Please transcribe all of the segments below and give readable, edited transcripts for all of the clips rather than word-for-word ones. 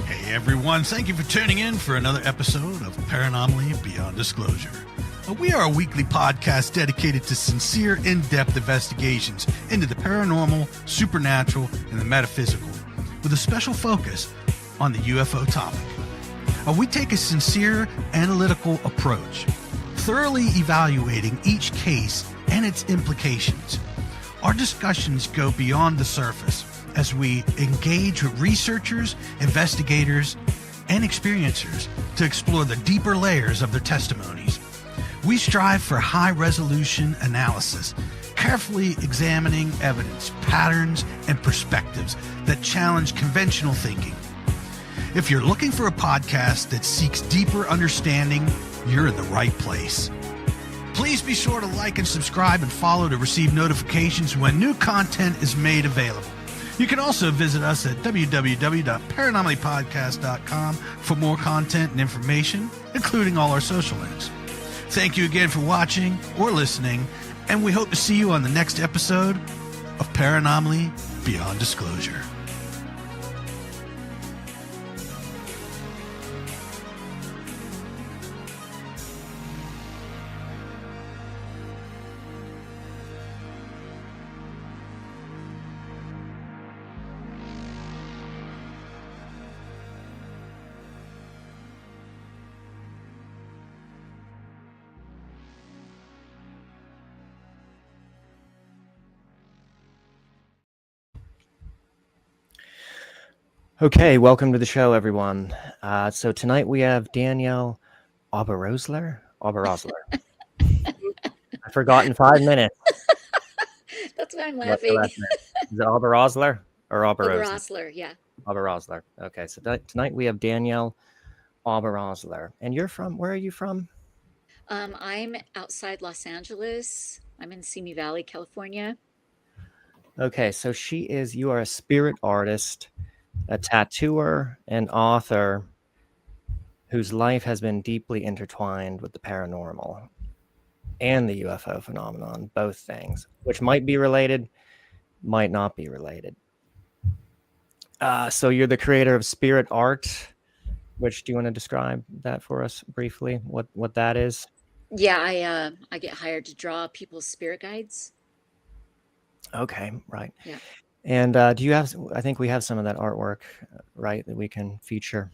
Hey everyone, thank you for tuning in for another episode of Paranormal Beyond Disclosure. We are a weekly podcast dedicated to sincere, in-depth investigations into the paranormal, supernatural, and the metaphysical, with a special focus on the UFO topic. We take a sincere, analytical approach, thoroughly evaluating each case and its implications. Our discussions go beyond the surface as we engage with researchers, investigators, and experiencers to explore the deeper layers of their testimonies. We strive for high-resolution analysis, carefully examining evidence, patterns, and perspectives that challenge conventional thinking. If you're looking for a podcast that seeks deeper understanding, you're in the right place. Please be sure to like and subscribe and follow to receive notifications when new content is made available. You can also visit us at www.paranormallypodcast.com for more content and information, including all our social links. Thank you again for watching or listening, and we hope to see you on the next episode of Paranormal Beyond Disclosure. Okay, welcome to the show, everyone. So tonight we have Danielle Oberosler. I've forgotten 5 minutes. That's why I'm laughing. Is it Oberosler or Oberosler? Oberosler, yeah. Oberosler. Okay, so tonight we have Danielle Oberosler. And you're from, where are you from? I'm outside Los Angeles. I'm in Simi Valley, California. Okay, so you are a spirit artist, a tattooer, and author whose life has been deeply intertwined with the paranormal and the UFO phenomenon, both things, which might be related, might not be related. So you're the creator of spirit art, which, do you want to describe that for us briefly, what that is? Yeah, I get hired to draw people's spirit guides. Okay, right. Yeah. And do you have, I think we have some of that artwork, right, that we can feature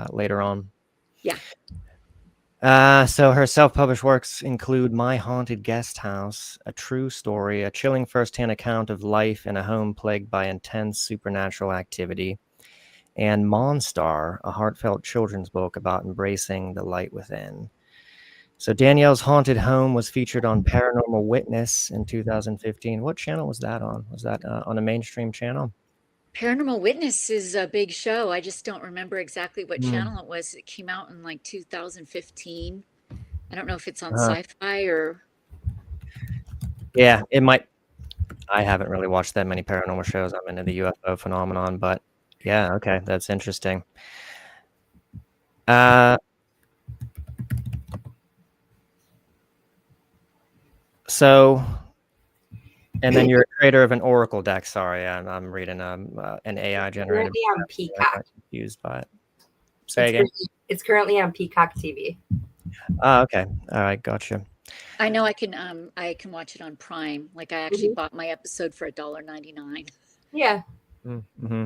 later on. Yeah. So her self-published works include My Haunted Guesthouse, a true story, a chilling first-hand account of life in a home plagued by intense supernatural activity, and Monstar, a heartfelt children's book about embracing the light within. So Danielle's haunted home was featured on Paranormal Witness in 2015. What channel was that on? Was that on a mainstream channel? Paranormal Witness is a big show. I just don't remember exactly what channel it was. It came out in like 2015. I don't know if it's on Sci-Fi or... Yeah, it might. I haven't really watched that many paranormal shows. I'm into the UFO phenomenon, but yeah, okay, that's interesting. So, and then you're a creator of an Oracle deck. Sorry, I'm reading an AI generated. Currently on Peacock. Confused by it. Say again. It's currently on Peacock TV. Okay. All right. Gotcha. I know I can watch it on Prime. Like I actually bought my episode for $1.99. Yeah. Mm-hmm.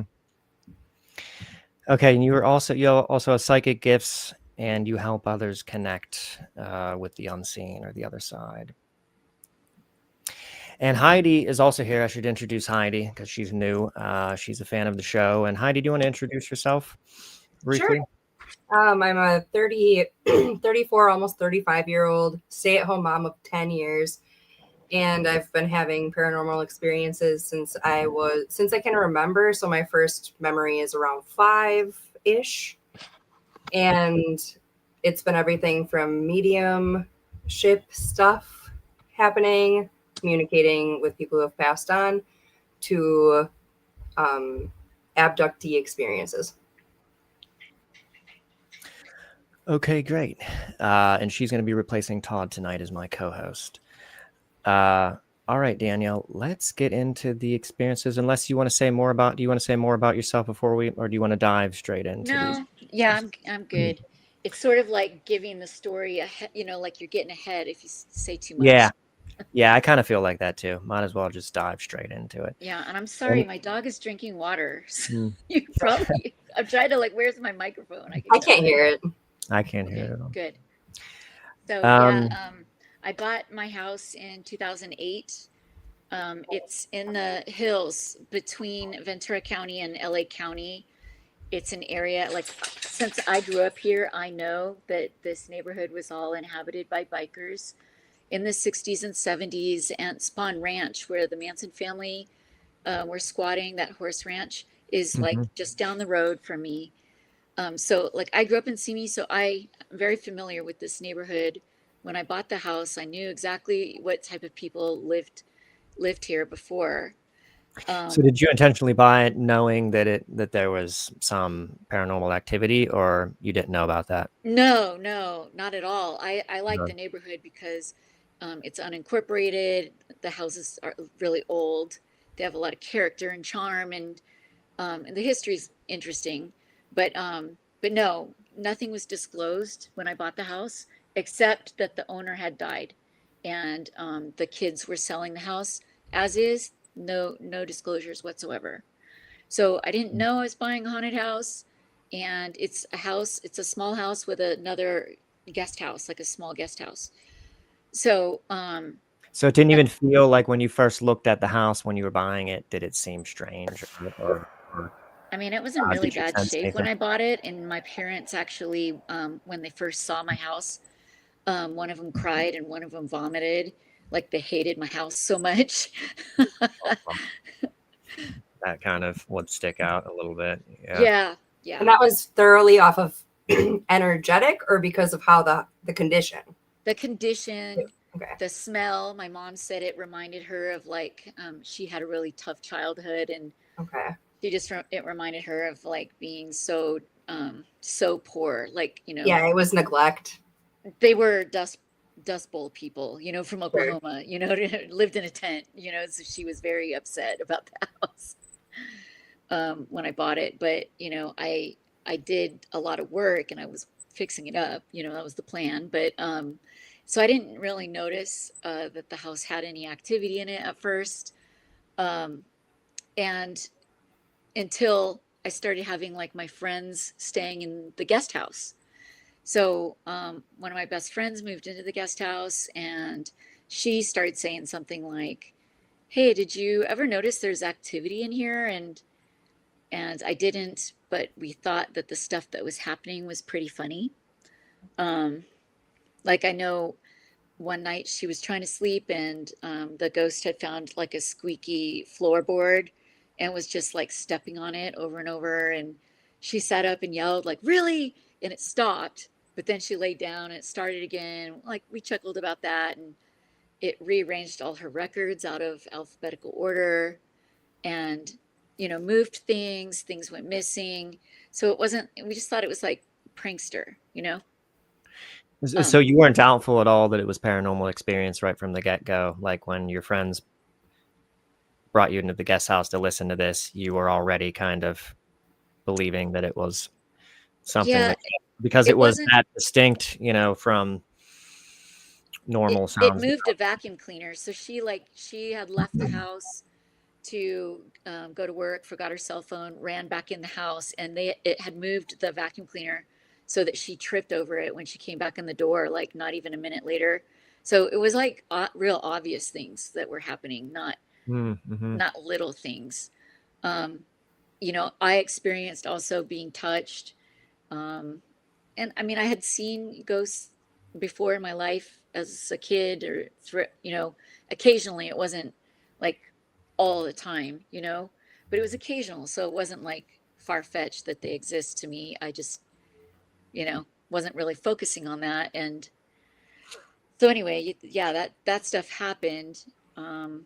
Okay, and you also have psychic gifts, and you help others connect with the unseen or the other side. And Heidi is also here. I should introduce Heidi because she's new. She's a fan of the show. And Heidi, do you want to introduce yourself briefly? Sure. I'm a 34, almost 35-year-old stay-at-home mom of 10 years. And I've been having paranormal experiences since I can remember. So my first memory is around 5-ish. And it's been everything from mediumship stuff happening, communicating with people who have passed on, to abductee experiences. Okay, great. And she's going to be replacing Todd tonight as my co-host. All right, Danielle, let's get into the experiences. Unless you want to say more about, do you want to say more about yourself before we, or do you want to dive straight into these? No, yeah, I'm good. It's sort of like giving the story like you're getting ahead if you say too much. Yeah. Yeah, I kind of feel like that too. Might as well just dive straight into it. Yeah, and I'm sorry, And- my dog is drinking water. So Mm, you probably I'm trying to like, where's my microphone? I I can't hear it. I can't hear Okay, it at all. good. So Um, I bought my house in 2008. It's in the hills between Ventura County and LA County. It's an area like, since I grew up here, I know that this neighborhood was all inhabited by bikers in the 60s and 70s. And Spawn Ranch, where the Manson family were squatting, that horse ranch is like mhm. just down the road from me. So like I grew up in Simi, so I'm very familiar with this neighborhood. When I bought the house, I knew exactly what type of people lived here before. So Um, did you intentionally buy it knowing that there was some paranormal activity, or you didn't know about that? no, no, not at all. I like No. the neighborhood because it's unincorporated. The houses are really old. They have a lot of character and charm, and the history's interesting. But no, nothing was disclosed when I bought the house, except that the owner had died, and the kids were selling the house as is. No disclosures whatsoever. So I didn't know I was buying a haunted house, and it's a house. It's a small house with another guest house, like a small guest house. So So it didn't even feel like when you first looked at the house when you were buying it, did it seem strange or I mean, it was in really did you bad sense shape when anything? I bought it, and my parents actually, when they first saw my house, one of them cried and one of them vomited, like they hated my house so much. That kind of would stick out a little bit. Yeah. Yeah, And yeah. that was thoroughly off of energetic or because of how the condition. The condition, Okay. the smell. My mom said it reminded her of like she had a really tough childhood, and Okay. it reminded her of like being so poor, like Yeah, it was neglect. they were dust bowl people, from Sure. Oklahoma, lived in a tent, so she was very upset about the house when I bought it. But I did a lot of work and I was fixing it up, that was the plan. But so I didn't really notice that the house had any activity in it at first. um, and until I started having like my friends staying in the guest house. So one of my best friends moved into the guest house, and she started saying something like, "Hey, did you ever notice there's activity in here?" And I didn't, but we thought that the stuff that was happening was pretty funny. Um, like I know one night she was trying to sleep, and the ghost had found like a squeaky floorboard and was just like stepping on it over and over. And she sat up and yelled like, "Really?" And it stopped. But then she laid down and it started again. Like we chuckled about that, and it rearranged all her records out of alphabetical order, and moved things went missing. So it wasn't, we just thought it was like prankster. So um you weren't doubtful at all that it was paranormal experience right from the get-go, like when your friends brought you into the guest house to listen to this, you were already kind of believing that it was something yeah, like because it it was wasn't. that distinct, from it normal it sounds. moved a vacuum cleaner, so she had left the house to go to work, forgot her cell phone, ran back in the house, and it had moved the vacuum cleaner so that she tripped over it when she came back in the door, like not even a minute later. So it was like real obvious things that were happening, not Mm-hmm. not little things. um I experienced also being touched. And I mean, I had seen ghosts before in my life as a kid, or occasionally. It wasn't like all the time, but it was occasional. So it wasn't like far fetched that they exist to me. I just, wasn't really focusing on that. And so anyway, yeah, that stuff happened. Um,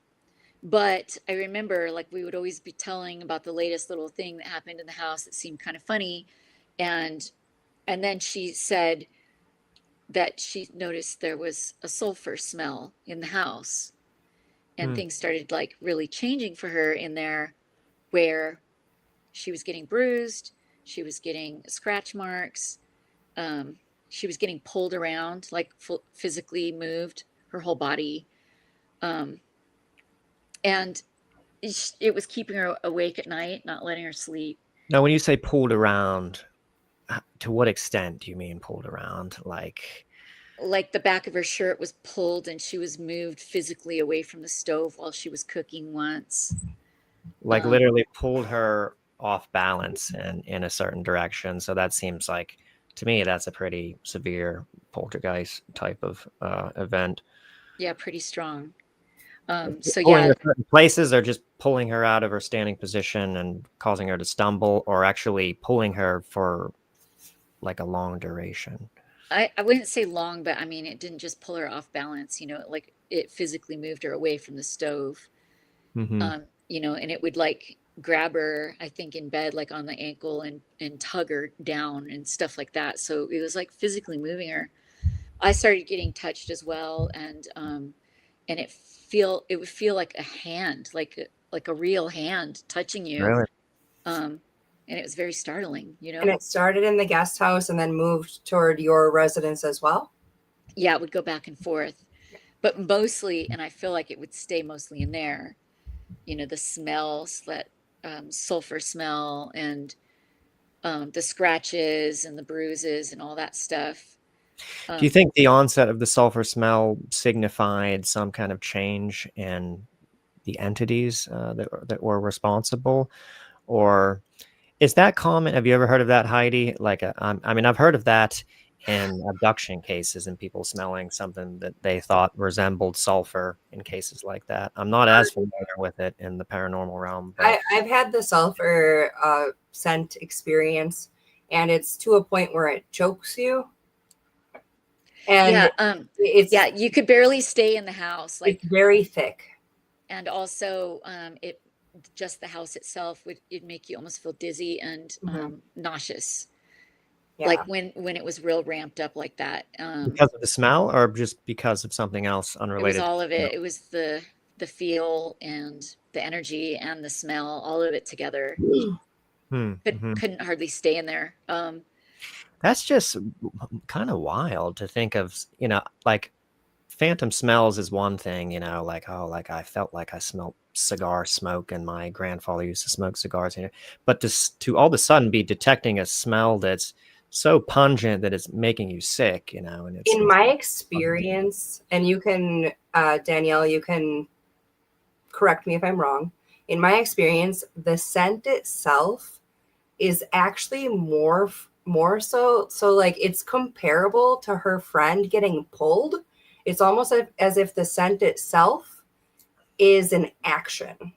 but I remember like we would always be telling about the latest little thing that happened in the house that seemed kind of funny. And and then she said that she noticed there was a sulfur smell in the house. and things started like really changing for her in there, where she was getting bruised, she was getting scratch marks, she was getting pulled around, like physically moved her whole body, and it was keeping her awake at night, not letting her sleep. Now, when you say pulled around, to what extent do you mean pulled around? Like the back of her shirt was pulled and she was moved physically away from the stove while she was cooking once. Literally pulled her off balance and in a certain direction. So that seems like, to me, that's a pretty severe poltergeist type of event. Yeah, pretty strong. So pulling her certain places, or just pulling her out of her standing position and causing her to stumble, or actually pulling her for like a long duration? I wouldn't say long, but I mean, it didn't just pull her off balance, like it physically moved her away from the stove. And it would like grab her, I think, in bed, like on the ankle, and tug her down and stuff like that. So it was like physically moving her. I started getting touched as well. And it would feel like a hand, like a real hand touching you. Really? And it was very startling, And it started in the guest house and then moved toward your residence as well? Yeah, it would go back and forth. But mostly, and I feel like it would stay mostly in there, the smells, that sulfur smell, and the scratches and the bruises and all that stuff. Do you think the onset of the sulfur smell signified some kind of change in the entities that were responsible? Or is that common? Have you ever heard of that, Heidi? I've heard of that in abduction cases, and people smelling something that they thought resembled sulfur in cases like that. I'm not as familiar with it in the paranormal realm. But I've had the sulfur scent experience, and it's to a point where it chokes you. And you could barely stay in the house. It's very thick. And also, just the house itself it'd make you almost feel dizzy and nauseous. Yeah. Like when it was real ramped up like that. Because of the smell, or just because of something else unrelated? It was all of it. It was the feel and the energy and the smell, all of it together. Couldn't hardly stay in there. That's just kind of wild to think of, like phantom smells is one thing, like I felt like I smelled cigar smoke and my grandfather used to smoke cigars, but to all of a sudden be detecting a smell that's so pungent that it's making you sick, and in my experience, and you can, Danielle, you can correct me if I'm wrong. In my experience, the scent itself is actually more so like it's comparable to her friend getting pulled. It's almost as if the scent itself is an action.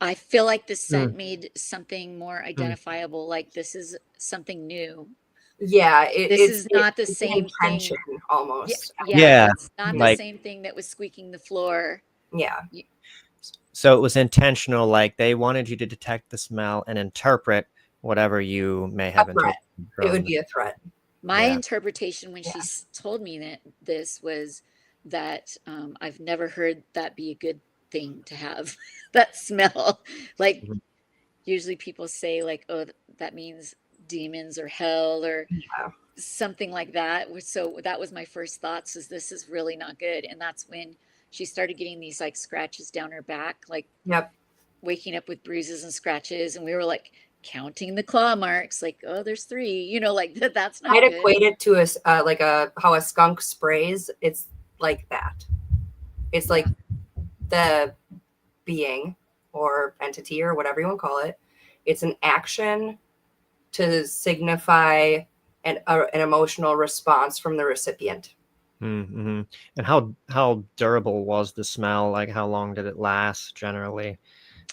I feel like the scent made something more identifiable. Like this is something new. Yeah, this is not the same thing. Almost. Yeah, it's not the same thing that was squeaking the floor. Yeah. So it was intentional. Like they wanted you to detect the smell and interpret whatever you may have interpreted. It would be a threat. My interpretation when she told me that this was that I've never heard that be a good thing to have that smell. Like usually people say like, oh, that means demons or hell or something like that. So that was my first thoughts, is this is really not good. And that's when she started getting these like scratches down her back, like waking up with bruises and scratches. And we were like counting the claw marks, like, oh, there's 3, like that's not I'd good. equate it to how a skunk sprays. It's like that. It's like the being or entity or whatever you want to call it. It's an action to signify an emotional response from the recipient. And how durable was the smell? Like how long did it last generally?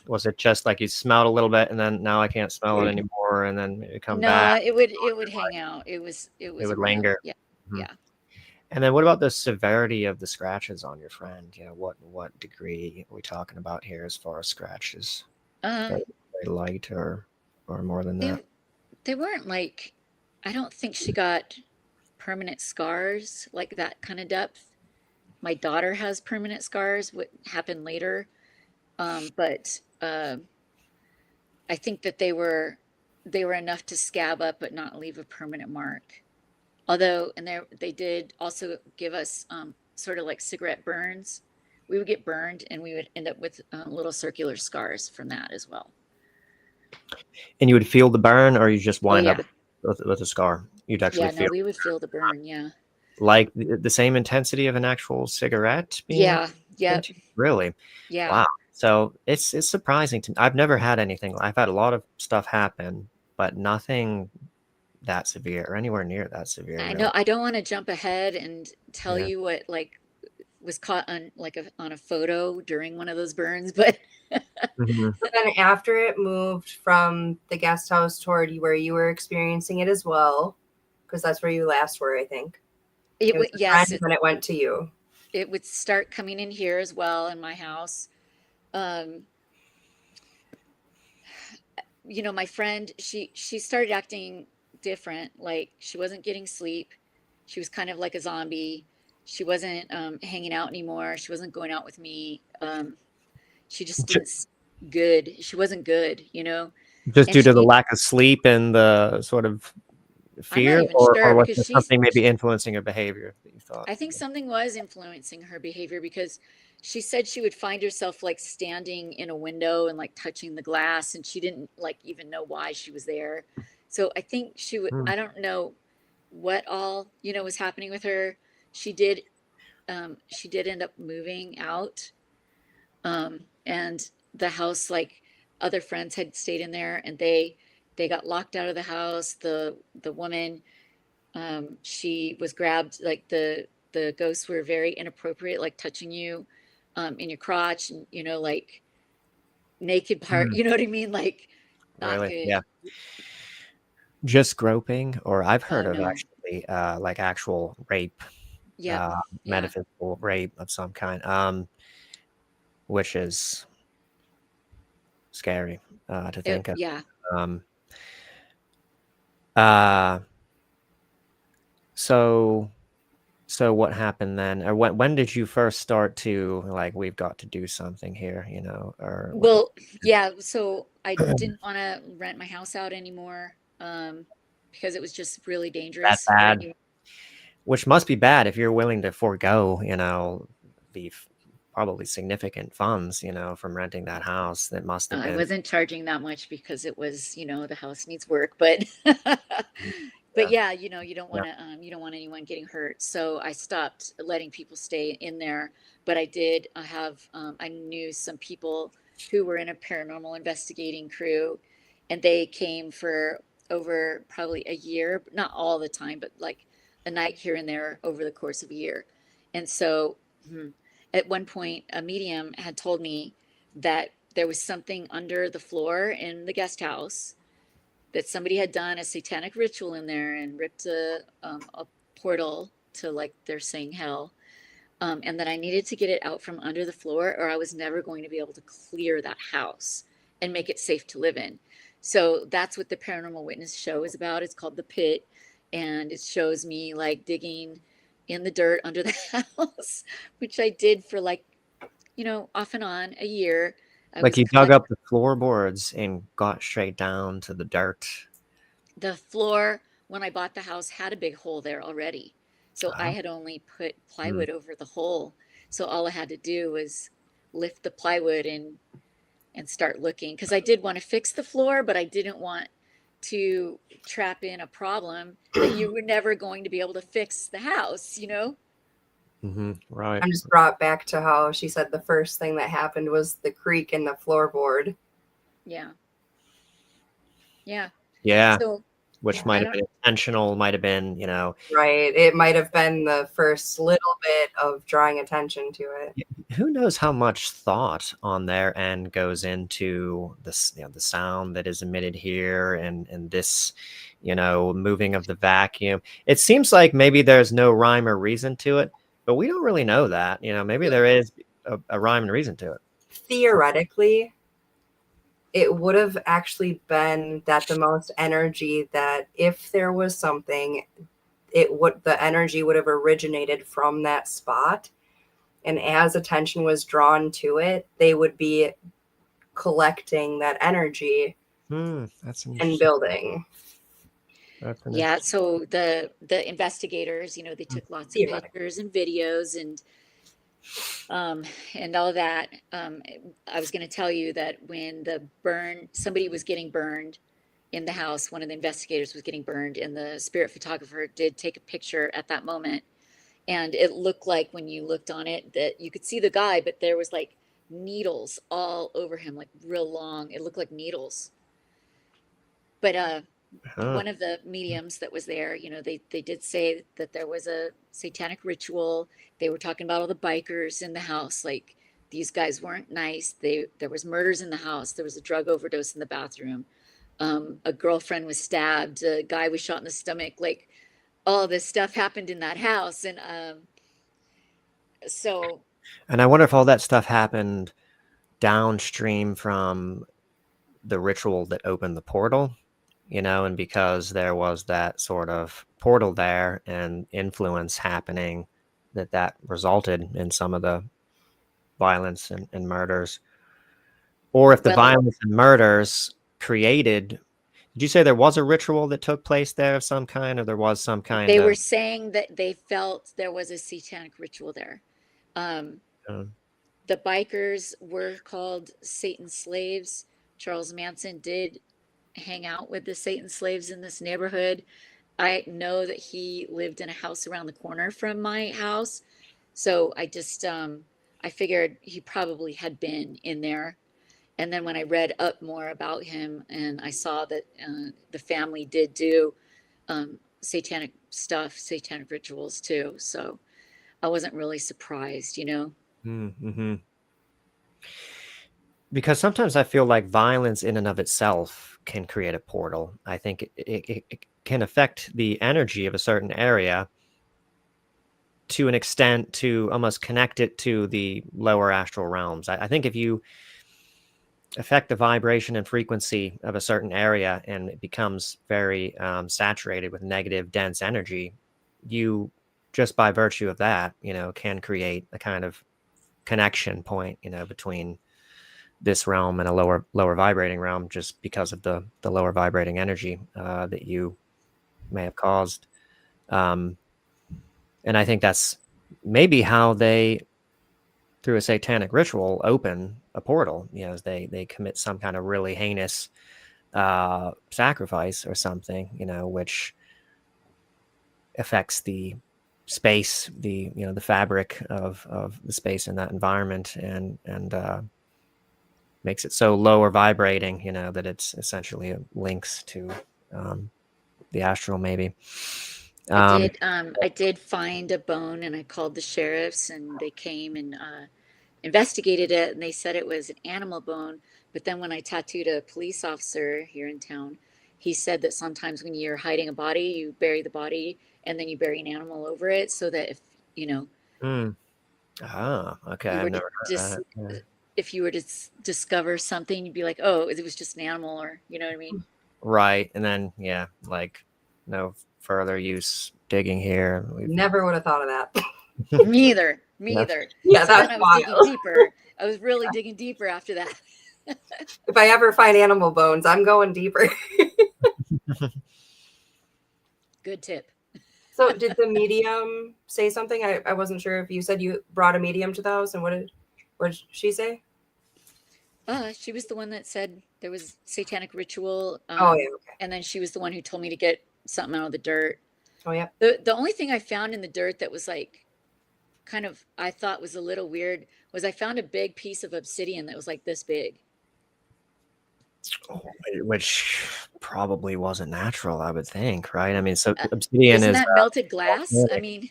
Was it just like you smelled a little bit and then now I can't smell it anymore, and then it come back? No, it would hang out. It would linger. Yeah. And then what about the severity of the scratches on your friend? What degree are we talking about here as far as scratches? Very light or more than that? They weren't like, I don't think she got permanent scars like that kind of depth. my daughter has permanent scars. What happened later, but I think that they were enough to scab up, but not leave a permanent mark. Although, and they did also give us sort of like cigarette burns. We would get burned, and we would end up with little circular scars from that as well. And you would feel the burn, or you just wind yeah. up with a scar? You'd actually Yeah, no, feel we would feel the burn. Yeah. like the same intensity of an actual cigarette being Yeah. Yeah. into? Really? Yeah. Wow. So it's surprising to me. I've never had anything. I've had a lot of stuff happen, but nothing that severe or anywhere near that severe. I Really. know I don't want to jump ahead and tell Yeah. you what like was caught on like on a photo during one of those burns, but Mhm. But then after it moved from the guest house toward where you were experiencing it as well, because that's where you last were, I think. it It was would, the yes, friend, then it went to you. it would start coming in here as well in my house. Um, you know, my friend, she started acting different. Like she wasn't getting sleep. She was kind of like a zombie. She wasn't hanging out anymore. She wasn't going out with me. She just Ju- didn't good. She wasn't good, you know. Just And due to the she, lack of sleep and the sort of I'm not fear, even or sure was because there something maybe influencing her behavior that you thought? I think something was influencing her behavior because she said she would find herself like standing in a window and like touching the glass, and she didn't like even know why she was there. So I think she would, Hmm. I don't know what all, you know, was happening with her. She did, she did end up moving out. And the house, like other friends had stayed in there, and they got locked out of the house. The woman, she was grabbed, like the ghosts were very inappropriate, like touching you in your crotch, and you know, like naked part, Hmm. you know what I mean, like not Really? good. Yeah. Just groping, or I've Oh heard of no. actually like actual rape, Yep. Yeah. metaphysical rape of some kind, which is scary to think of. Yeah. Um, uh, so so what happened then, or when did you first start to like, we've got to do something here, you know, or what? Well, yeah, so I didn't want to rent my house out anymore because it was just really That dangerous. bad? Which must be bad if you're willing to forego, you know, the probably significant funds, you know, from renting that house. That must have I been. wasn't charging that much because it was, you know, the house needs work, but but Yeah, yeah, you know, yeah. you don't want anyone getting hurt. So I stopped letting people stay in there, but I did have I knew some people who were in a paranormal investigating crew, and they came for over probably a year, not all the time, but like a night here and there over the course of a year. And so at one point a medium had told me that there was something under the floor in the guest house, that somebody had done a satanic ritual in there and ripped a portal to, like they're saying, hell, and that I needed to get it out from under the floor, or I was never going to be able to clear that house and make it safe to live in. So that's what the Paranormal Witness show is about. It's called The Pit, and it shows me like digging in the dirt under the house, which I did for like, you know, off and on a year. I Like was you dug collect up the floorboards and got straight down to the dirt. the floor when I bought the house had a big hole there already. So I Oh, had only put hmm. plywood over the hole. So all I had to do was lift the plywood and start looking, because I did want to fix the floor, but I didn't want to trap in a problem that you were never going to be able to fix the house, you know? Right. I'm just brought back to how she said the first thing that happened was the creak in the floorboard. Yeah. Yeah. Yeah. So Which might I have don't, been intentional, might have been, you know, Right. It might have been the first little bit of drawing attention to it. who knows how much thought on their end goes into this, you know, the sound that is emitted here, and this, you know, moving of the vacuum. It seems like maybe there's no rhyme or reason to it, but we don't really know that. You know, maybe there is a rhyme and reason to it. Theoretically, it would have actually been that the most energy, that if there was something, the energy would have originated from that spot. And as attention was drawn to it, they would be collecting that energy That's and interesting. building. That's an Yeah, so the investigators, you know, they took lots of Yeah. pictures and videos and all that. I was going to tell you that when somebody was getting burned in the house, one of the investigators was getting burned, and the spirit photographer did take a picture at that moment. And it looked like when you looked on it that you could see the guy, but there was like needles all over him, like real long. It looked like needles. But one of the mediums that was there, you know, they did say that there was a satanic ritual. They were talking about all the bikers in the house, like these guys weren't nice. There was murders in the house. There was a drug overdose in the bathroom. A girlfriend was stabbed. A guy was shot in the stomach. Like all this stuff happened in that house, and so. And I wonder if all that stuff happened downstream from the ritual that opened the portal, you know, and because there was that sort of portal there and influence happening, that resulted in some of the violence and murders. Or if the Well, violence and murders created, did you say there was a ritual that took place there of some kind, or there was some kind they of were saying that they felt there was a satanic ritual there. The bikers were called Satan slaves. Charles Manson did hang out with the Satan slaves in this neighborhood. I know that he lived in a house around the corner from my house. So I figured he probably had been in there. And then when I read up more about him and I saw that the family did do satanic stuff, satanic rituals too. So I wasn't really surprised, you know? Mm-hmm. Because sometimes I feel like violence in and of itself can create a portal. I think it can affect the energy of a certain area to an extent to almost connect it to the lower astral realms. I think if you affect the vibration and frequency of a certain area and it becomes very saturated with negative, dense energy, you just by virtue of that, you know, can create a kind of connection point, you know, between this realm and a lower vibrating realm, just because of the lower vibrating energy that you may have caused. And I think that's maybe how they, through a satanic ritual, open a portal. You know, as they commit some kind of really heinous sacrifice or something, you know, which affects the space, the fabric of the space in that environment, and makes it so lower vibrating, you know, that it's essentially links to the astral, maybe. I did find a bone and I called the sheriffs and they came and investigated it and they said it was an animal bone. But then when I tattooed a police officer here in town, he said that sometimes when you're hiding a body, you bury the body and then you bury an animal over it so that if, you know, Okay. you I've were never heard just, that. Yeah. if you were to discover something, you'd be like, oh, it was just an animal, or, you know what I mean? Right. And then, yeah, like no further use digging here. Never would have thought of that. Me either. Yeah. Yeah, So that's then I was digging deeper. I was really digging deeper after that. If I ever find animal bones, I'm going deeper. Good tip. So did the medium say something? I wasn't sure if you said you brought a medium to the house, and what did she say? She was the one that said there was satanic ritual. Oh yeah, okay. And then she was the one who told me to get something out of the dirt. Oh yeah. The only thing I found in the dirt that was like kind of I thought was a little weird was I found a big piece of obsidian that was like this big. Which probably wasn't natural, I would think, right? I mean, so obsidian Isn't is that melted glass? volcanic. I mean,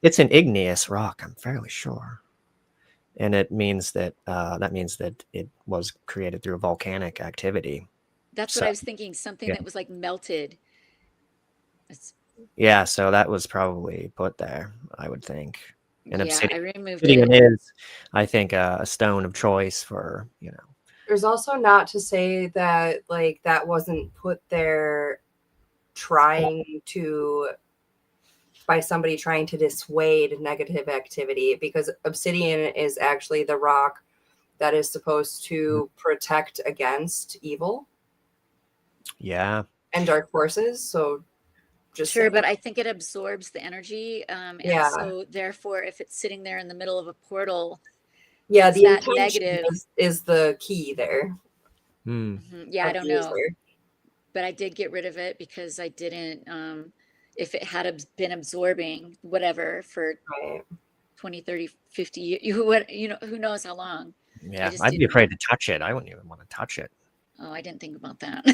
It's an igneous rock, I'm fairly sure. And it means that it was created through volcanic activity. that's what I was thinking. Something that was like melted. Yeah, so that was probably put there, I would think. And yeah, I removed obsidian it. is, I think, a stone of choice for, you know. There's also not to say that like that wasn't put there trying to by somebody trying to dissuade negative activity, because obsidian is actually the rock that is supposed to protect against evil. Yeah. And dark forces. So just Sure, saying. but I think it absorbs the energy. And so therefore, if it's sitting there in the middle of a portal, yeah, it's the that intention negative. is the key there. Yeah, I don't know. User. But I did get rid of it because I didn't, if it had been absorbing whatever for Right. 20, 30, 50 years, who knows how long. Yeah, I'd be afraid to touch it. I wouldn't even want to touch it. Oh, I didn't think about that.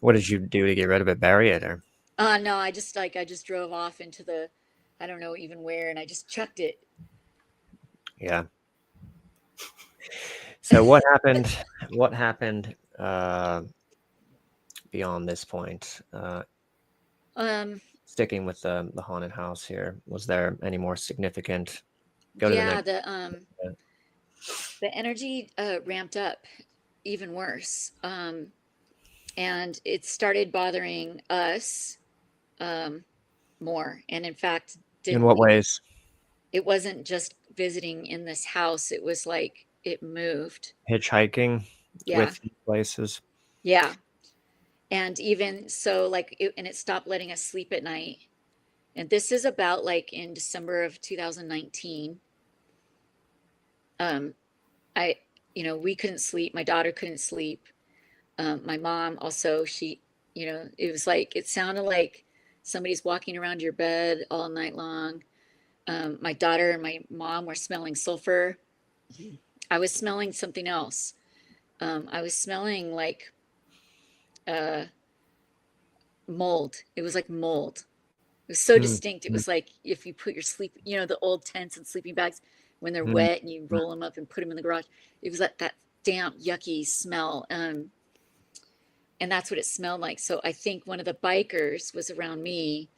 What did you do to get rid of it? Bury it, or? No, I just drove off into the, I don't know even where, and I just chucked it. Yeah. So what happened? What happened beyond this point? Sticking with the haunted house here, was there any more significant? The energy ramped up even worse, and it started bothering us more. And in fact, in what ways? It wasn't just visiting in this house. It was like it moved. Hitchhiking with places. Yeah. And even so, like, it stopped letting us sleep at night. And this is about like in December of 2019. We couldn't sleep. My daughter couldn't sleep. My mom also, it was like, it sounded like somebody's walking around your bed all night long. My daughter and my mom were smelling sulfur. I was smelling something else. I was smelling like mold. It was like mold. It was so distinct. It was like if you put your the old tents and sleeping bags when they're wet and you roll them up and put them in the garage. It was like that damp, yucky smell. And that's what it smelled like. So I think one of the bikers was around me,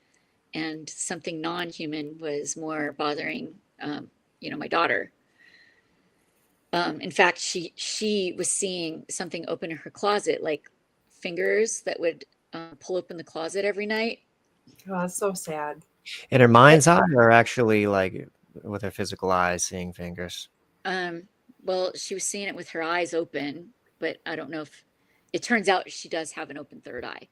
and something non-human was more bothering, my daughter. In fact, she was seeing something open in her closet, like fingers that would pull open the closet every night. Oh, that's so sad. In her mind's eye, or actually like with her physical eyes seeing fingers? Well, she was seeing it with her eyes open, but I don't know if it turns out she does have an open third eye.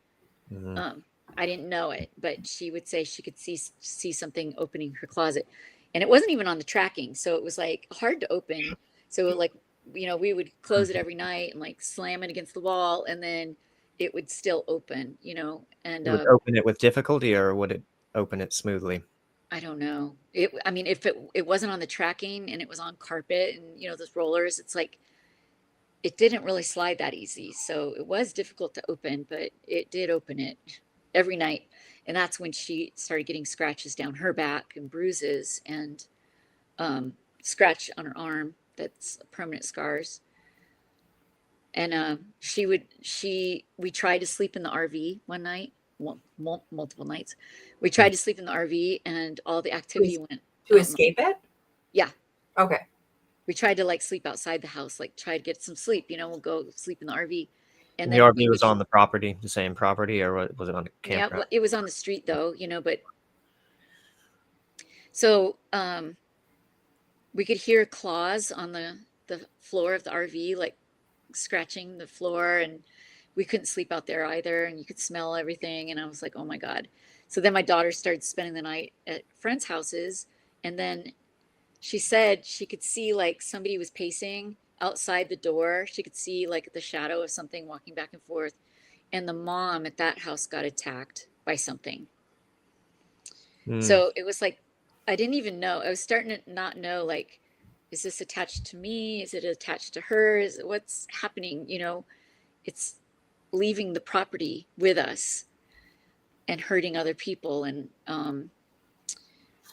I didn't know it, but she would say she could see something opening her closet, and it wasn't even on the tracking. So it was like hard to open. So like, we would close it every night and like slam it against the wall, and then it would still open, and it would open it with difficulty, or would it open it smoothly? I don't know. If it wasn't on the tracking and it was on carpet and, those rollers, it's like, it didn't really slide that easy. So it was difficult to open, but it did open it every night. And that's when she started getting scratches down her back and bruises and scratch on her arm. That's permanent scars. And we tried to sleep in the RV one night, multiple nights. We tried to sleep in the RV, and all the activity went to escape it. Yeah. Okay. We tried to like sleep outside the house, like try to get some sleep. We'll go sleep in the RV. And the RV was on the property, the same property, or was it on the campground? Yeah, it was on the street though, but so we could hear claws on the floor of the RV, like scratching the floor, and we couldn't sleep out there either, and you could smell everything, and I was like, oh my God. So then my daughter started spending the night at friends' houses, and then she said she could see like somebody was pacing outside the door. She could see like the shadow of something walking back and forth, and the mom at that house got attacked by something. So it was like, I didn't even know. I was starting to not know, like, is this attached to me? Is it attached to her? What's happening? It's leaving the property with us and hurting other people. And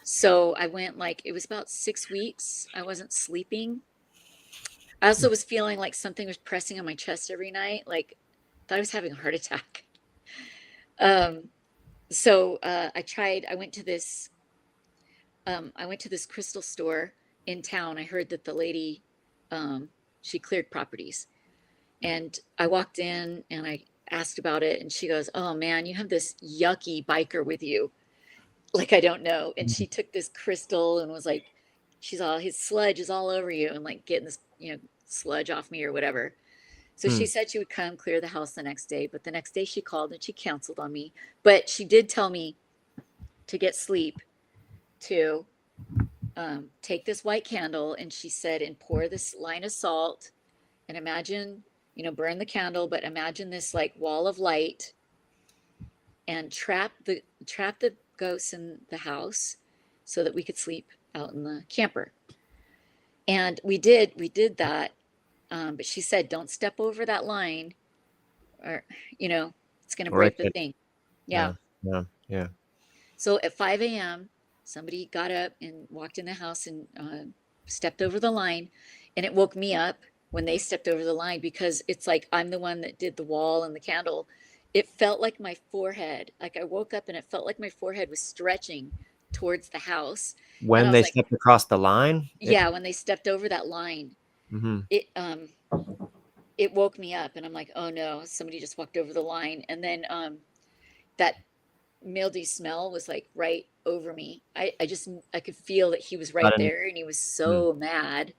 so I went, like, it was about 6 weeks. I wasn't sleeping. I also was feeling like something was pressing on my chest every night. Like, I thought I was having a heart attack. So I went to this crystal store in town. I heard that the lady, she cleared properties, and I walked in and I asked about it, and she goes, "Oh man, you have this yucky biker with you." Like, I don't know. And she took this crystal and was like, she's all, his sludge is all over you, and like getting this, sludge off me or whatever. So she said she would come clear the house the next day, but the next day she called and she canceled on me. But she did tell me to get sleep to take this white candle, and she said, and pour this line of salt, and imagine, burn the candle, but imagine this like wall of light, and trap the ghosts in the house so that we could sleep out in the camper. And we did that. But she said, don't step over that line, or, it's going to break the thing. Yeah. Yeah. So at 5 a.m., somebody got up and walked in the house and stepped over the line. And it woke me up when they stepped over the line, because it's like, I'm the one that did the wall and the candle. It felt like my forehead, like I woke up and it felt like my forehead was stretching towards the house. When they stepped across the line? Yeah, when they stepped over that line, it woke me up, and I'm like, oh no, somebody just walked over the line. And then that mildew smell was like right over me. I could feel that he was right there, and he was so mad.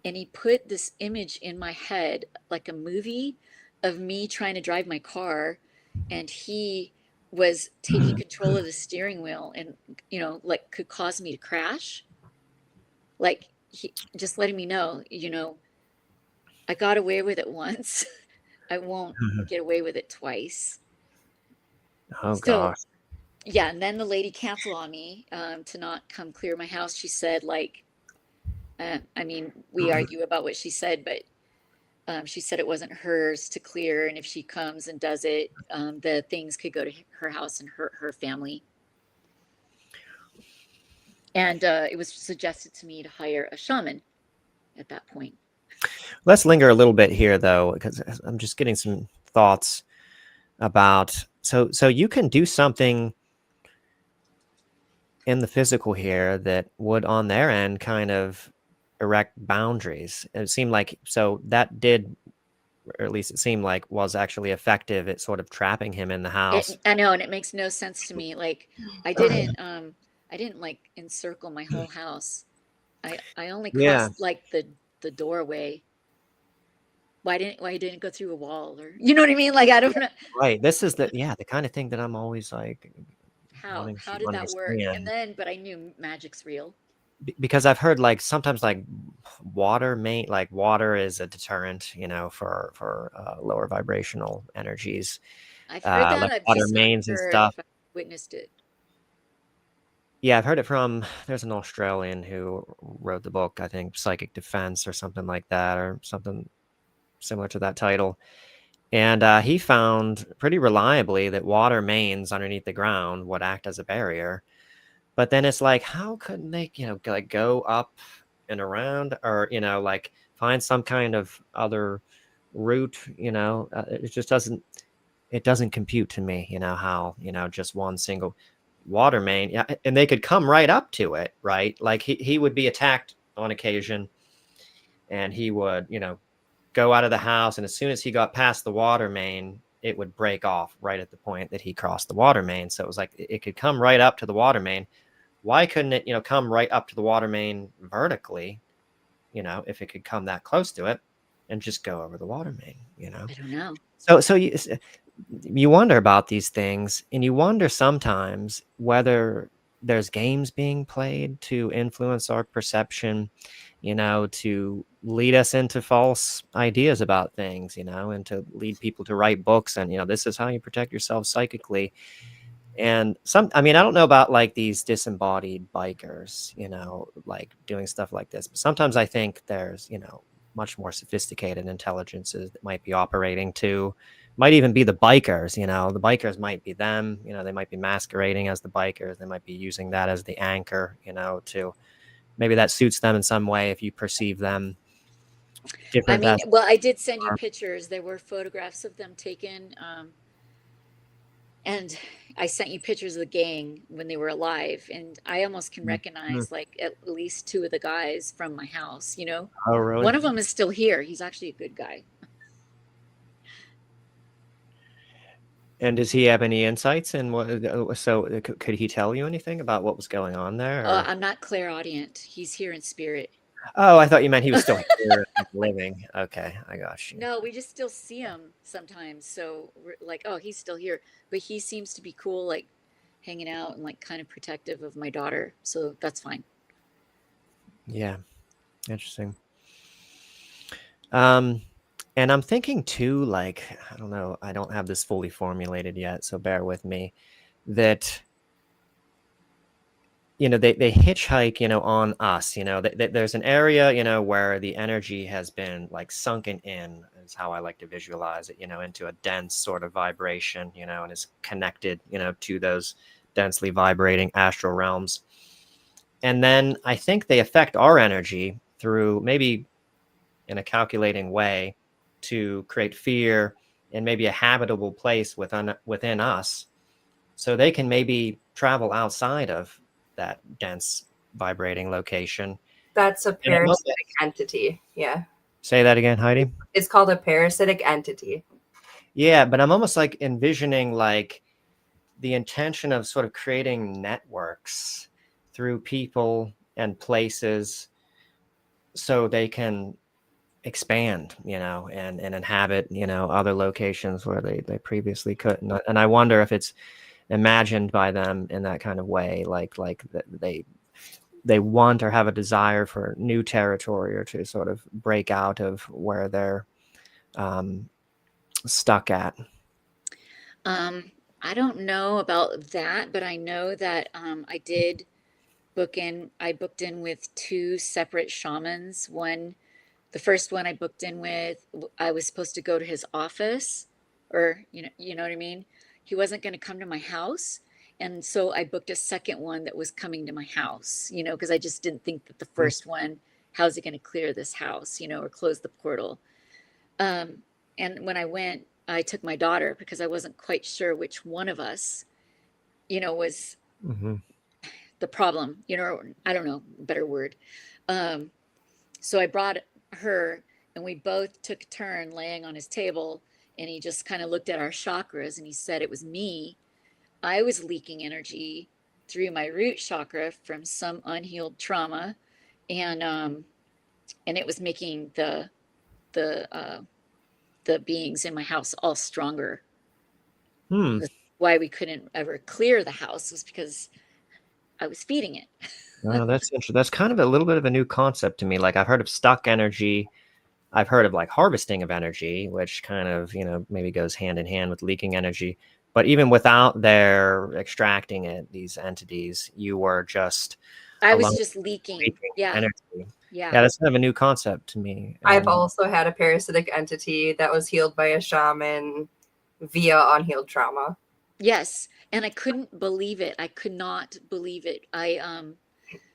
And he put this image in my head, like a movie of me trying to drive my car, and he was taking control of the steering wheel, and like could cause me to crash. Like, he just letting me know, I got away with it once. I won't get away with it twice. Oh gosh. Yeah, and then the lady canceled on me to not come clear my house. She said, like, we argue about what she said, but she said it wasn't hers to clear, and if she comes and does it, the things could go to her house and hurt her family. And it was suggested to me to hire a shaman at that point. Let's linger a little bit here, though, because I'm just getting some thoughts about. So you can do something in the physical here that would, on their end, kind of erect boundaries. It seemed like, so that did, or at least it seemed like, was actually effective at sort of trapping him in the house. I know, and it makes no sense to me. Like, I didn't like encircle my whole house. I only crossed like the doorway. Why didn't go through a wall, or you know what I mean? Like, I don't know. Right. This is the kind of thing that I'm always like, how did that work? And then, but I knew magic's real. Because I've heard like sometimes like water is a deterrent, for lower vibrational energies. I've heard that. Like I've water mains and stuff. I've witnessed it. Yeah, I've heard it from, there's an Australian who wrote the book, I think Psychic Defense or something like that, or something similar to that title. And he found pretty reliably that water mains underneath the ground would act as a barrier. But then it's like, how couldn't they, like go up and around, or, like find some kind of other route, it just doesn't compute to me, how, just one single water main. Yeah. And they could come right up to it, right? Like he would be attacked on occasion, and he would, go out of the house. And as soon as he got past the water main, it would break off right at the point that he crossed the water main. So it was like, it could come right up to the water main. Why couldn't it, come right up to the water main vertically, if it could come that close to it, and just go over the water main, I don't know. So you wonder about these things, and you wonder sometimes whether there's games being played to influence our perception, to lead us into false ideas about things, and to lead people to write books and, this is how you protect yourself psychically. And I don't know about like these disembodied bikers, like doing stuff like this, but sometimes I think there's, much more sophisticated intelligences that might be operating too. Might even be the bikers, the bikers might be them, they might be masquerading as the bikers. They might be using that as the anchor, to maybe that suits them in some way if you perceive them different. Well, I did send you pictures. There were photographs of them taken. And I sent you pictures of the gang when they were alive. And I almost can recognize like at least two of the guys from my house, Oh, really? One of them is still here. He's actually a good guy. And does he have any insights in what? So could he tell you anything about what was going on there? Or? I'm not clairaudient. He's here in spirit. Oh, I thought you meant he was still here living. Okay, I got you. No, we just still see him sometimes. So we're like, oh, he's still here. But he seems to be cool, like hanging out and like kind of protective of my daughter. So that's fine. Yeah, interesting. And I'm thinking too, like, I don't know, I don't have this fully formulated yet, so bear with me, that, you know, they hitchhike, you know, on us, you know, there's an area, you know, where the energy has been like sunken in, is how I like to visualize it, you know, into a dense sort of vibration, you know, and is connected, you know, to those densely vibrating astral realms. And then I think they affect our energy through maybe in a calculating way to create fear and maybe a habitable place within us, so they can maybe travel outside of that dense vibrating location. That's a parasitic entity. Yeah. Say that again, Heidi. It's called a parasitic entity. Yeah, but I'm almost like envisioning like the intention of sort of creating networks through people and places so they can expand, you know, and inhabit, you know, other locations where they previously couldn't. And I wonder if it's imagined by them in that kind of way, like they want or have a desire for new territory or to sort of break out of where they're stuck at. I don't know about that, but I know that I did booked in with two separate shamans. The first one I booked in with, I was supposed to go to his office, or you know what I mean? He wasn't going to come to my house. And so I booked a second one that was coming to my house, you know, because I just didn't think that the first one, how's it going to clear this house, you know, or close the portal. And when I went, I took my daughter because I wasn't quite sure which one of us, you know, was the problem, you know, I don't know, better word. So I brought her, and we both took a turn laying on his table, and he just kind of looked at our chakras, and he said it was me. I was leaking energy through my root chakra from some unhealed trauma, and it was making the beings in my house all stronger. That's why we couldn't ever clear the house, was because I was feeding it. Oh, that's interesting. That's kind of a little bit of a new concept to me. Like, I've heard of stuck energy. I've heard of like harvesting of energy, which kind of, you know, maybe goes hand in hand with leaking energy. But even without their extracting it, these entities, you were just I was just leaking energy. Yeah, that's kind of a new concept to me. I've also had a parasitic entity that was healed by a shaman via unhealed trauma. Yes, and I couldn't believe it. I could not believe it. I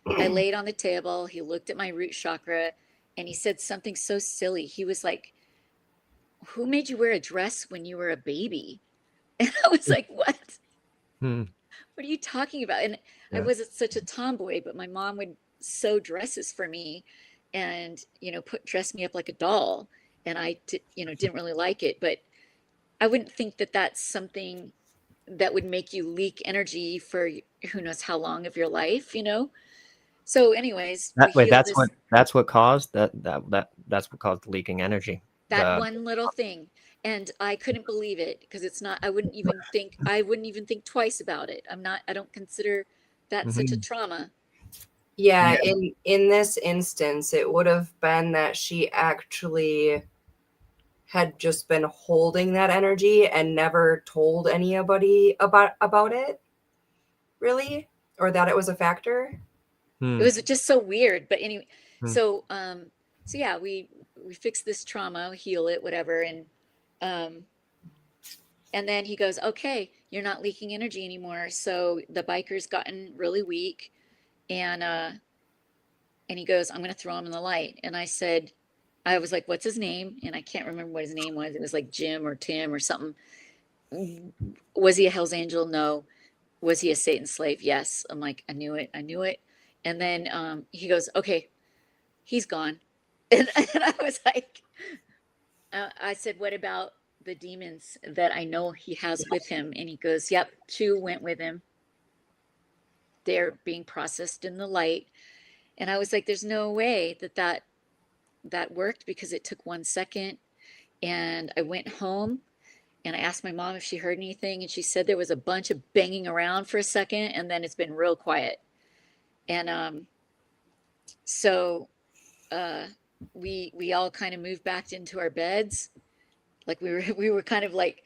laid on the table. He looked at my root chakra, and he said something so silly. He was like, "Who made you wear a dress when you were a baby?" And I was like, "What? What are you talking about?" And I wasn't such a tomboy, but my mom would sew dresses for me, and dress me up like a doll. And I didn't really like it, but I wouldn't think that that's something that would make you leak energy for who knows how long of your life, So anyways, that's what caused that's what caused the leaking energy. That one little thing. And I couldn't believe it, because it's not, I wouldn't even think twice about it. I don't consider that such a trauma. Yeah, in this instance, it would have been that she actually had just been holding that energy and never told anybody about it, really, or that it was a factor. It was just so weird. But anyway, so yeah, we fix this trauma, heal it, whatever, and then he goes, "Okay, you're not leaking energy anymore." So the biker's gotten really weak, and he goes, "I'm going to throw him in the light." And I was like, "What's his name?" And I can't remember what his name was. It was like Jim or Tim or something. Was he a Hell's Angel? No. Was he a Satan slave? Yes. I'm like, I knew it. And then he goes, "Okay, he's gone." And I was like, I said, "What about the demons that I know he has with him. And he goes, yep, 2 went with him. They're being processed in the light. And I was like, there's no way that worked, because it took 1 second. And I went home and I asked my mom if she heard anything. And she said there was a bunch of banging around for a second, and then it's been real quiet. And so we all kind of moved back into our beds. Like we were kind of like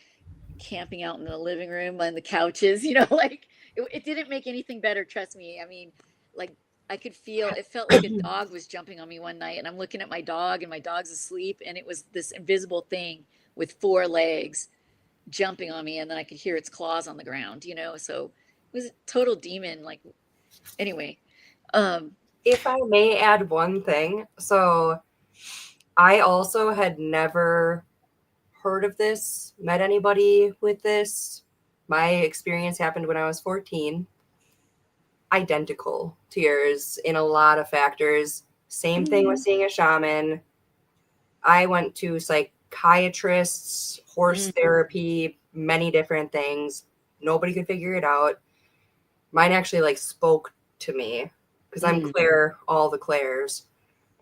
camping out in the living room on the couches, like it didn't make anything better. Trust me. I mean, like I could feel, it felt like a dog was jumping on me one night, and I'm looking at my dog and my dog's asleep, and it was this invisible thing with 4 legs jumping on me, and then I could hear its claws on the ground, so it was a total demon. Like, anyway. If I may add one thing. So I also had never heard of this, met anybody with this. My experience happened when I was 14. Identical to yours in a lot of factors. Same thing with seeing a shaman. I went to psychiatrists, horse therapy, many different things. Nobody could figure it out. Mine actually spoke to me, because I'm Claire, all the Claires,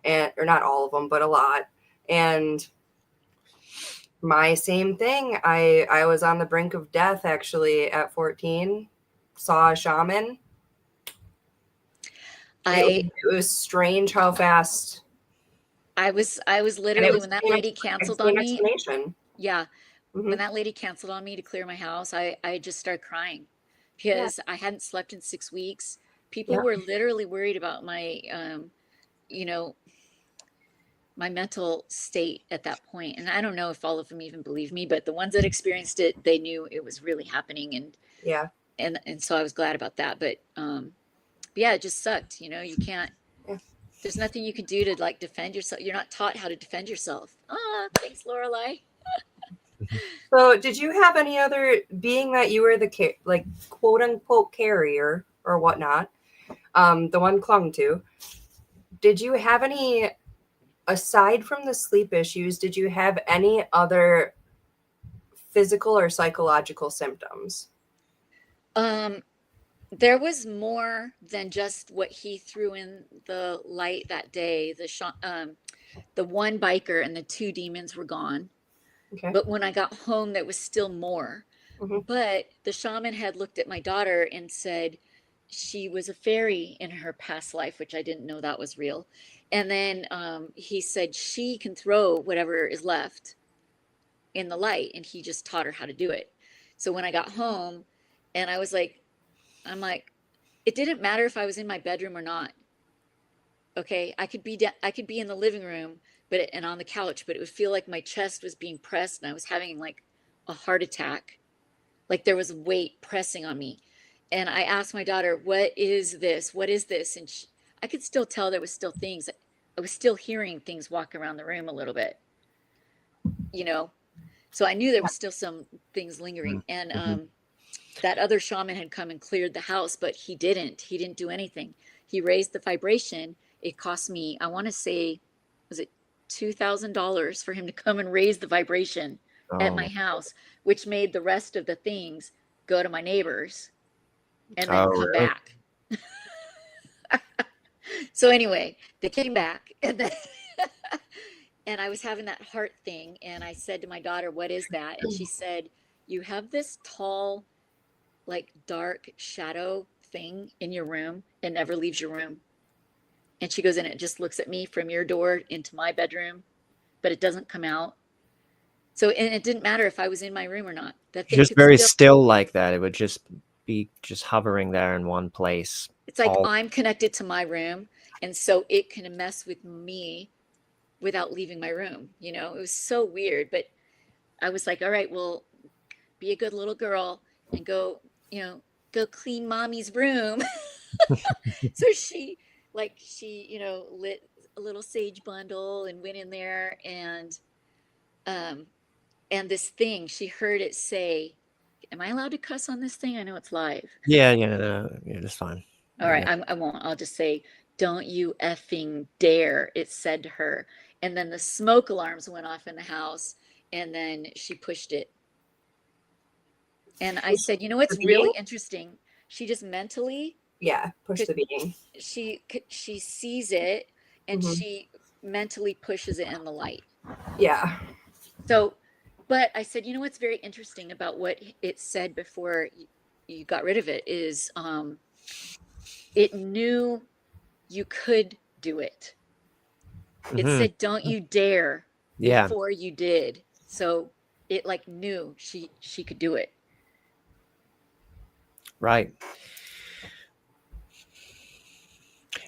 or not all of them, but a lot. And my same thing. I was on the brink of death actually at 14. Saw a shaman. It was strange how fast. I was literally, when that lady canceled on me. Yeah. When that lady canceled on me to clear my house, I just started crying, because I hadn't slept in 6 weeks. People were literally worried about my, my mental state at that point. And I don't know if all of them even believe me, but the ones that experienced it, they knew it was really happening. And so I was glad about that. But yeah, it just sucked. You can't, there's nothing you can do to defend yourself. You're not taught how to defend yourself. Thanks, Lorelai. So did you have any other, being that you were the quote unquote carrier or whatnot, the one clung to, did you have any, aside from the sleep issues, did you have any other physical or psychological symptoms? There was more than just what he threw in the light that day. The one biker and the 2 demons were gone. Okay. But when I got home, there was still more. But the shaman had looked at my daughter and said she was a fairy in her past life, which I didn't know that was real. And then he said she can throw whatever is left in the light, and he just taught her how to do it. So when I got home, and I'm like, it didn't matter if I was in my bedroom or not. Okay, I could be in the living room, and on the couch, but it would feel like my chest was being pressed, and I was having a heart attack. Like there was weight pressing on me. And I asked my daughter, what is this? What is this? And I could still tell there was still things. I was still hearing things walk around the room a little bit, So I knew there was still some things lingering. And that other shaman had come and cleared the house, but he didn't do anything. He raised the vibration. It cost me, I want to say, was it $2,000 for him to come and raise the vibration at my house, which made the rest of the things go to my neighbors and then come back. So anyway, they came back, and then and I was having that heart thing, and I said to my daughter, what is that? And she said, you have this tall, dark shadow thing in your room. It never leaves your room. And she goes, and it just looks at me from your door into my bedroom, but it doesn't come out. So, and it didn't matter if I was in my room or not. That thing just very still like that. It would just be hovering there in one place. It's like I'm connected to my room, and so it can mess with me without leaving my room. It was so weird, but I was like, all right, well, be a good little girl and go clean mommy's room. So she lit a little sage bundle and went in there, and this thing, she heard it say, am I allowed to cuss on this thing? I know it's live. Yeah, that's fine. All right, I won't. I'll just say, don't you effing dare, it said to her. And then the smoke alarms went off in the house, and then she pushed it. And I said, you know what's really interesting? She just mentally push the being. She sees it, and she mentally pushes it in the light. Yeah. So, but I said, you know what's very interesting about what it said before you got rid of it is it knew you could do it. It said, don't you dare before you did. So it like knew she could do it. Right.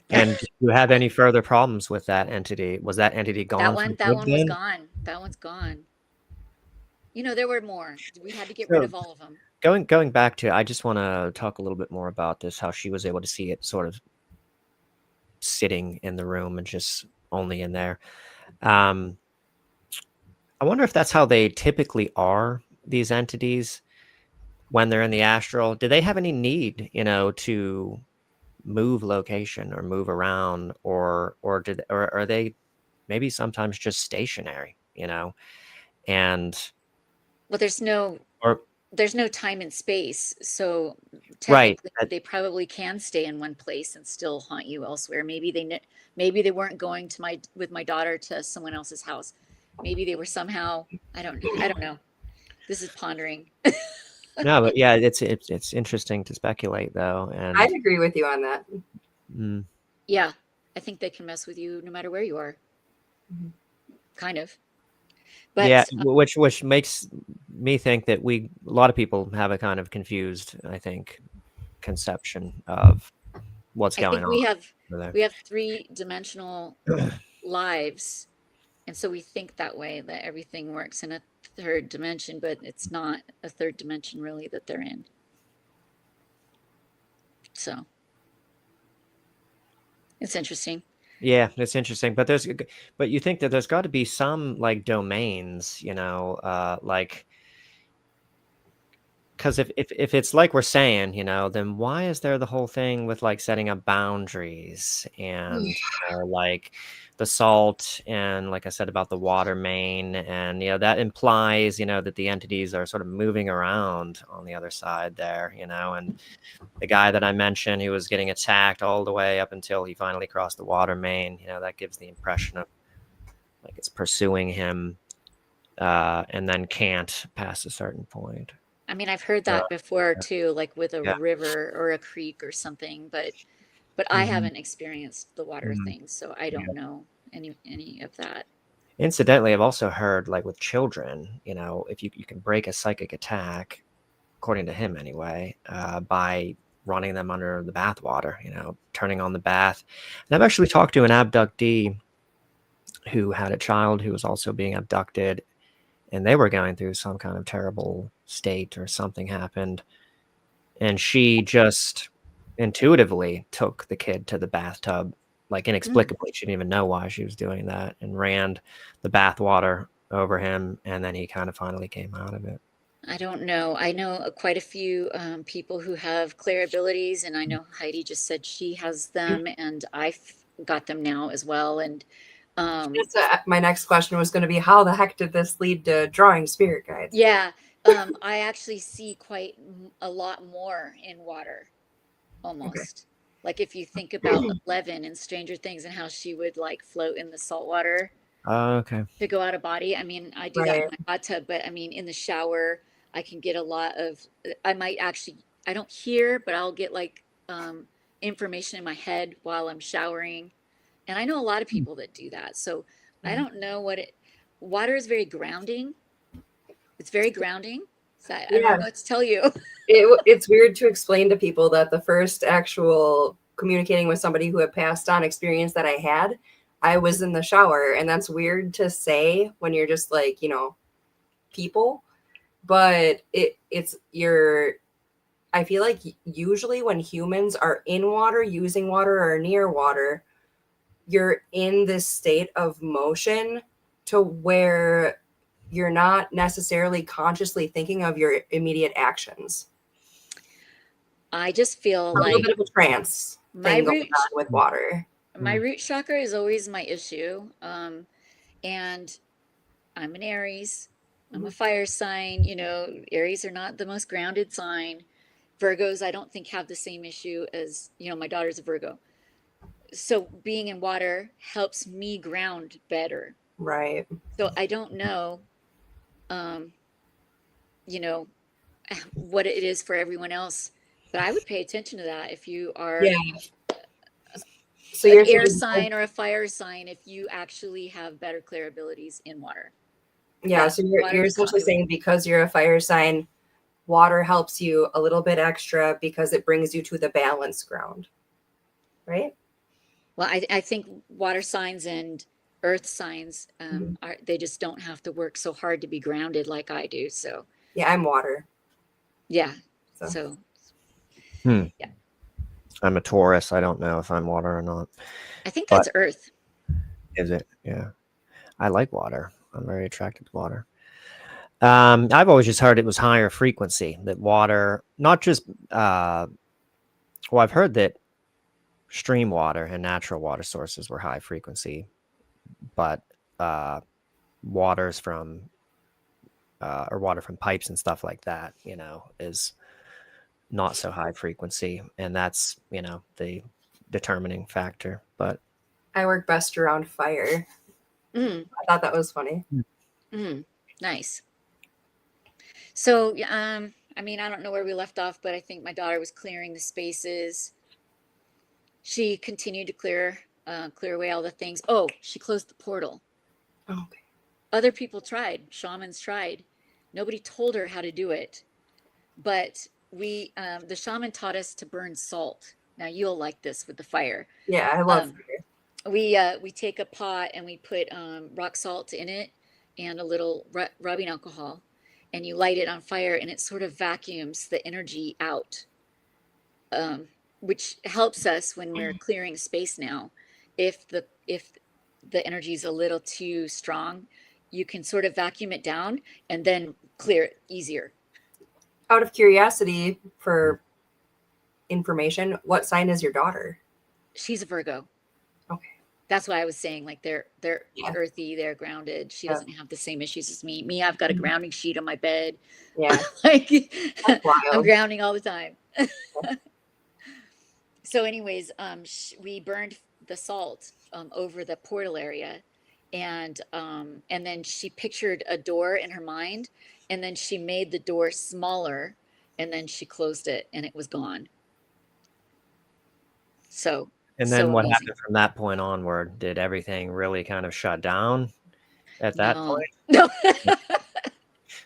And do you have any further problems with that entity? Was that entity gone? That one was gone. That one's gone. You know, there were more. We had to get rid of all of them. Going back to, I just want to talk a little bit more about this, how she was able to see it sort of sitting in the room and just only in there. I wonder if that's how they typically are, these entities, when they're in the astral. Do they have any need, to move location or move around, or are they maybe sometimes just stationary, and well, there's no time and space, so right, they probably can stay in one place and still haunt you elsewhere. Maybe they weren't going to with my daughter to someone else's house. Maybe they were somehow, I don't know. This is pondering. No, but yeah, it's interesting to speculate though, and I'd agree with you on that. Yeah, I think they can mess with you no matter where you are. Kind of. But yeah, which makes me think that a lot of people have a kind of confused, I think, conception of what's going on. We have 3-dimensional lives, and so we think that way, that everything works in a third dimension, but it's not a third dimension really that they're in. So it's interesting. Yeah, it's interesting, but you think that there's got to be some like domains, like, because if it's like we're saying, then why is there the whole thing with like setting up boundaries and like the salt, and like I said about the water main, and that implies that the entities are sort of moving around on the other side there, and the guy that I mentioned who was getting attacked all the way up until he finally crossed the water main, that gives the impression of like it's pursuing him, and then can't pass a certain point. I mean, I've heard that before too, like with a river or a creek or something, but I haven't experienced the water thing, so I don't know any of that. Incidentally, I've also heard, like with children, if you can break a psychic attack, according to him anyway, by running them under the bath water, turning on the bath. And I've actually talked to an abductee who had a child who was also being abducted, and they were going through some kind of terrible state or something happened. And she just intuitively took the kid to the bathtub, like inexplicably. She didn't even know why she was doing that, and ran the bath water over him. And then he kind of finally came out of it. I don't know. I know quite a few people who have clear abilities, and I know Heidi just said she has them, and I've got them now as well. And my next question was going to be, how the heck did this lead to drawing spirit guides? Yeah, I actually see quite a lot more in water, almost. Okay. Like if you think about Eleven in Stranger Things and how she would like float in the salt water. Okay. To go out of body. I mean, I do that in my hot tub, but I mean, in the shower, I can get a lot of, I don't hear, but I'll get like information in my head while I'm showering. And I know a lot of people that do that. So I don't know water is very grounding. It's very grounding. So I don't know what to tell you. It's weird to explain to people that the first actual communicating with somebody who had passed on experience that I had, I was in the shower, and that's weird to say when you're just like, people, but I feel like usually when humans are in water, using water, or near water, you're in this state of motion to where you're not necessarily consciously thinking of your immediate actions. I just feel a little bit of a trance thing going on with water. My root chakra is always my issue. And I'm an Aries. I'm a fire sign. Aries are not the most grounded sign. Virgos, I don't think, have the same issue as, my daughter's a Virgo. So being in water helps me ground better. Right. So I don't know, um, you know, what it is for everyone else, but I would pay attention to that if you are Yeah. So an you're air saying, sign or a fire sign, if you actually have better clear abilities in water. yeah, so water you're is essentially conduit. saying because you're a fire sign, water helps you a little bit extra because it brings you to the balanced ground, right? Well, I think water signs and earth signs, Mhm. they just don't have to work so hard to be grounded like I do. So Yeah, I'm water. yeah. So So yeah, I'm a Taurus. I don't know if I'm water or not. I think But that's earth. is it? Yeah. I like water. I'm very attracted to water. I've always just heard it was higher frequency, that water, not just, well, I've heard that stream water and natural water sources were high frequency, but waters from, or water from pipes and stuff like that, is not so high frequency. And that's, the determining factor. But I work best around fire. Mm, I thought that was funny. nice. So, I don't know where we left off, but I think my daughter was clearing the spaces. She continued to clear away all the things. Oh, she closed the portal. Okay. Other people tried. Shamans tried. Nobody told her how to do it. But the shaman taught us to burn salt. Now you'll like this with the fire. Yeah, I love fire. We take a pot and we put rock salt in it and a little rubbing alcohol, and you light it on fire, and it sort of vacuums the energy out, which helps us when we're clearing space now. If the energy is a little too strong, you can sort of vacuum it down and then clear it easier. Out of curiosity, for information, what sign is your daughter? She's a Virgo. Okay. That's why I was saying, like, they're Yeah. earthy, they're grounded. She Yeah. doesn't have the same issues as me. I've got a grounding sheet on my bed. Yeah. Like, That's I'm wild. grounding all the time. So anyways, we burned the salt over the portal area, and then she pictured a door in her mind, and then she made the door smaller, and then she closed it, and it was gone. So and then so what amazing. happened from that point onward? Did everything really kind of shut down at that point? No.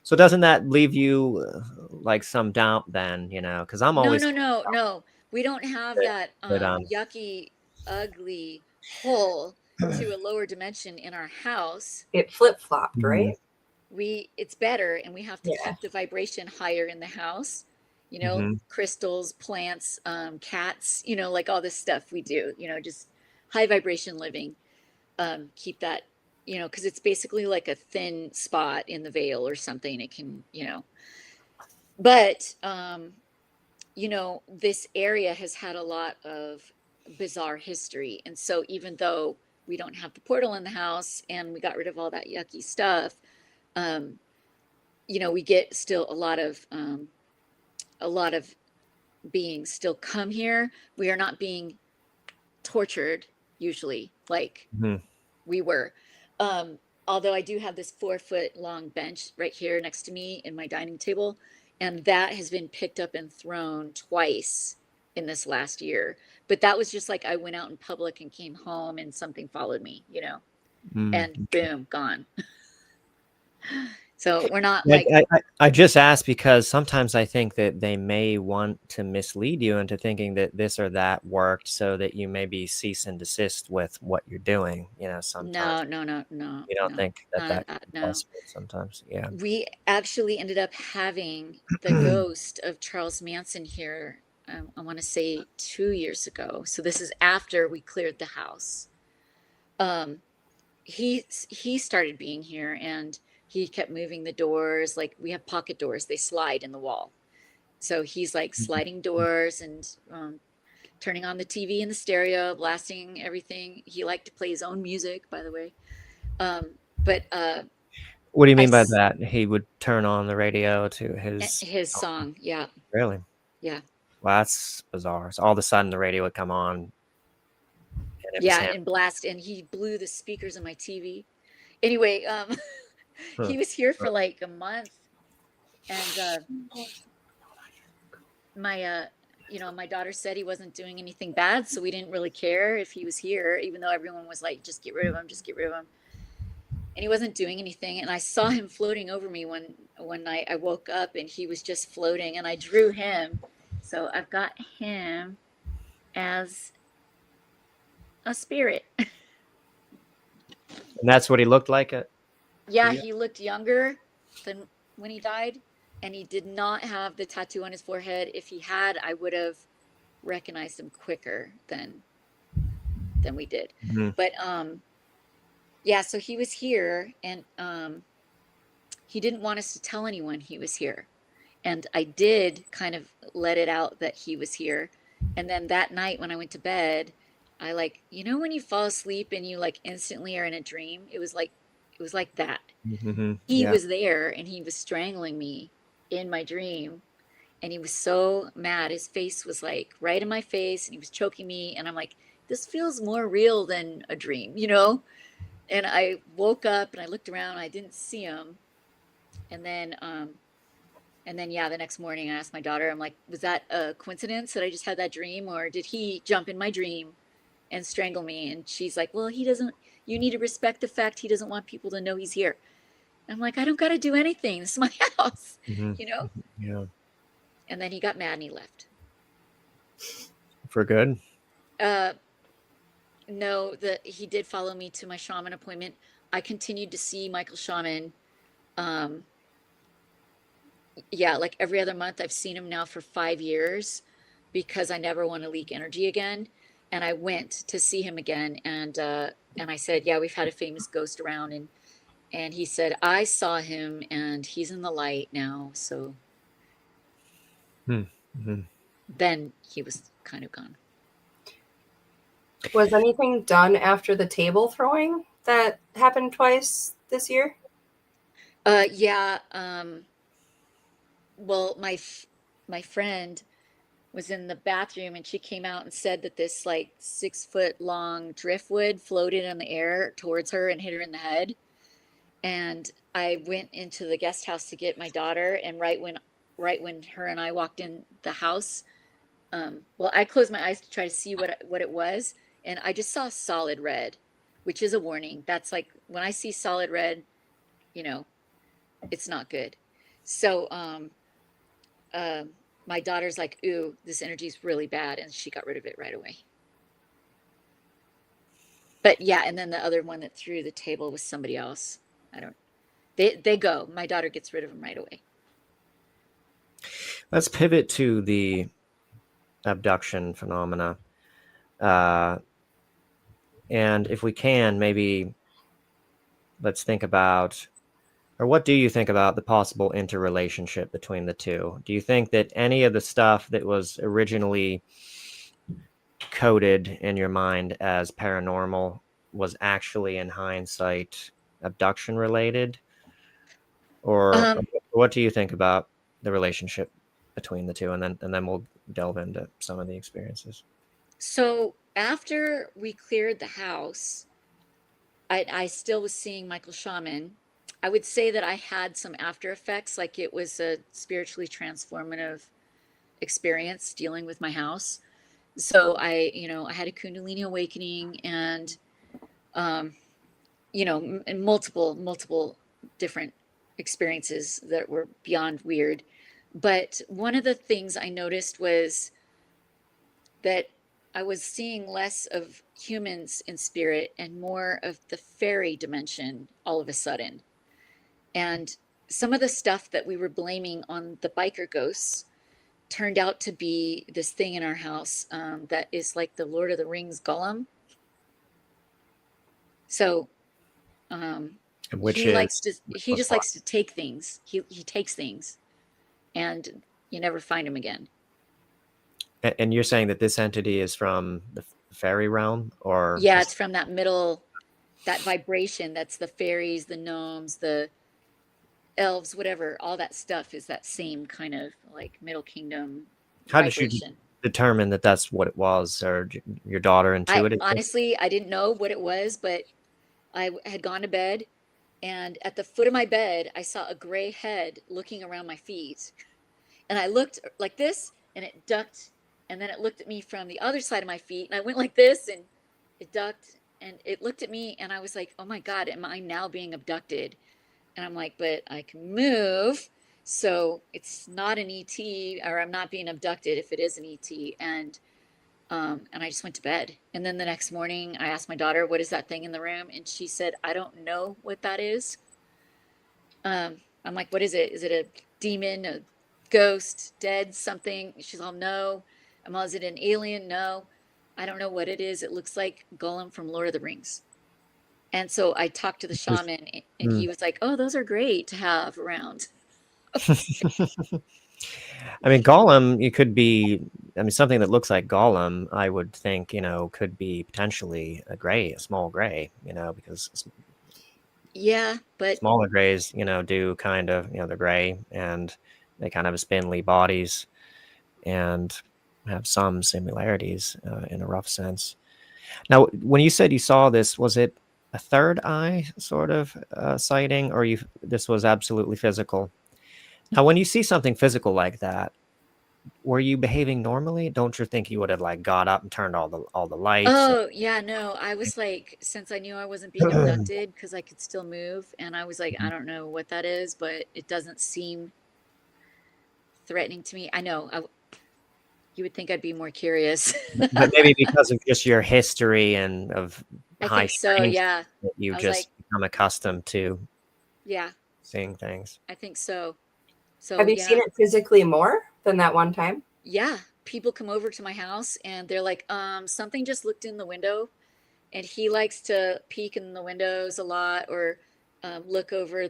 So doesn't that leave you like some doubt then, because I'm always No. We don't have that yucky, ugly hole to a lower dimension in our house. It flip-flopped, right? It's better, and we have to Yeah. keep the vibration higher in the house. Crystals, plants, cats, like all this stuff we do, just high vibration living. Keep that, because it's basically like a thin spot in the veil or something. It can, but this area has had a lot of bizarre history. And so even though we don't have the portal in the house and we got rid of all that yucky stuff, we get still a lot of beings still come here. We are not being tortured usually like we were. Although I do have this 4-foot long bench right here next to me in my dining table, and that has been picked up and thrown twice in this last year. But that was just like I went out in public and came home and something followed me, and boom, gone. So we're not like... I just asked because sometimes I think that they may want to mislead you into thinking that this or that worked so that you maybe cease and desist with what you're doing, sometimes. No. You don't think that no. possible sometimes? Yeah. We actually ended up having the ghost of Charles Manson here, I want to say 2 years ago. So this is after we cleared the house. He started being here, and he kept moving the doors. Like, we have pocket doors, they slide in the wall. So he's like sliding doors and turning on the TV and the stereo, blasting everything. He liked to play his own music, by the way. What do you I mean by s- that? He would turn on the radio to his. his song. Yeah. Really? Yeah. Well, that's bizarre. So all of a sudden the radio would come on and it was Yeah. him. And blast. And he blew the speakers in my TV. Anyway, Huh. he was here for like a month. And my my daughter said he wasn't doing anything bad, so we didn't really care if he was here, even though everyone was like, just get rid of him, just get rid of him. And he wasn't doing anything. And I saw him floating over me one night. I woke up and he was just floating, and I drew him. So I've got him as a spirit. And that's what he looked like. Yeah, Yeah. he looked younger than when he died, and he did not have the tattoo on his forehead. If he had, I would have recognized him quicker than we did. Mhm. But yeah, so he was here, and he didn't want us to tell anyone he was here. And I did kind of let it out that he was here. And then that night when I went to bed, I like, when you fall asleep and you like instantly are in a dream, it was like that. Mhm. He Yeah. was there and he was strangling me in my dream, and he was so mad. His face was like right in my face, and he was choking me, and I'm like, this feels more real than a dream. And I woke up and I looked around and I didn't see him. And then yeah, the next morning I asked my daughter, I'm like, was that a coincidence that I just had that dream, or did he jump in my dream and strangle me? And she's like, well, you need to respect the fact he doesn't want people to know he's here. I'm like, I don't got to do anything. This is my house, Mhm. you know? Yeah. And then he got mad and he left. For good. No, he did follow me to my shaman appointment. I continued to see Michael Shaman. Yeah, like every other month. I've seen him now for 5 years because I never want to leak energy again. And I went to see him again, and I said, yeah, we've had a famous ghost around, and he said, I saw him and he's in the light now. So Mhm. then he was kind of gone. Was anything done after the table throwing that happened twice this year? Yeah. Well, my friend was in the bathroom, and she came out and said that this like 6 foot long driftwood floated in the air towards her and hit her in the head. And I went into the guest house to get my daughter, and right when her and I walked in the house, well, I closed my eyes to try to see what it was, and I just saw solid red, which is a warning. That's like when I see solid red, it's not good. So my daughter's like, ooh, this energy is really bad, and she got rid of it right away. But yeah, and then the other one that threw the table was somebody else. They go. My daughter gets rid of them right away. Let's pivot to the abduction phenomena. And if we can, maybe let's think about, or what do you think about the possible interrelationship between the two? Do you think that any of the stuff that was originally coded in your mind as paranormal was actually, in hindsight, abduction related? Or what do you think about the relationship between the two? And then we'll delve into some of the experiences. So after we cleared the house, I still was seeing Michael Shaman. I would say that I had some after effects, like it was a spiritually transformative experience dealing with my house. So I had a Kundalini awakening, and, and multiple different experiences that were beyond weird. But one of the things I noticed was that I was seeing less of humans in spirit and more of the fairy dimension all of a sudden. And some of the stuff that we were blaming on the biker ghosts turned out to be this thing in our house that is like the Lord of the Rings golem. So Which he is likes to he just likes to take things. He takes things, and you never find him again. And you're saying that this entity is from the fairy realm, Yeah, it's from that vibration. That's the fairies, the gnomes, the elves, whatever, all that stuff is that same kind of like Middle Kingdom How did you vibration. determine that that's what it was, or your daughter I intuited? honestly, I didn't know what it was, but I had gone to bed, and at the foot of my bed, I saw a gray head looking around my feet. And I looked like this, and it ducked, and then it looked at me from the other side of my feet, and I went like this, and it ducked, and it looked at me, and I was like, oh my God, am I now being abducted? And I'm like, but I can move. So it's not an ET, or I'm not being abducted if it is an ET. And I just went to bed. And then the next morning I asked my daughter, what is that thing in the room? And she said, I don't know what that is. I'm like, what is it? Is it a demon, a ghost, dead, something? She's all, no. I'm all, is it an alien? No. I don't know what it is. It looks like Gollum from Lord of the Rings. And so I talked to the shaman, and he was like, oh, those are great to have around. I mean, Gollum, it could be, I mean, something that looks like Gollum, I would think, could be potentially a small gray, because Yeah, but smaller grays, do kind of, they're gray and they kind of have spindly bodies and have some similarities in a rough sense. Now, when you said you saw this, was it a third eye sort of sighting, or this was absolutely physical? Now, when you see something physical like that, were you behaving normally? Don't you think you would have like got up and turned all the lights? oh, yeah, no, I was like, since I knew I wasn't being abducted because I could still move, and I was like, I don't know what that is, but it doesn't seem threatening to me. I know you would think I'd be more curious. But maybe because of just your history and of I high think so, strength, yeah. that you I was just like, become accustomed to yeah, seeing things. I think so. So, Have you seen yeah, it physically more than that one time? yeah. People come over to my house and they're like, something just looked in the window, and he likes to peek in the windows a lot, or look over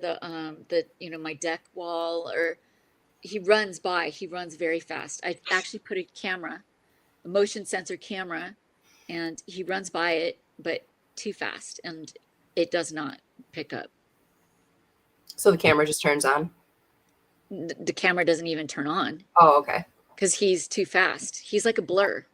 my deck wall, or he runs by. He runs very fast. I actually put a motion sensor camera, and he runs by it, but too fast, and it does not pick up. So the camera just turns on. The camera doesn't even turn on Oh, okay. because he's too fast. He's like a blur.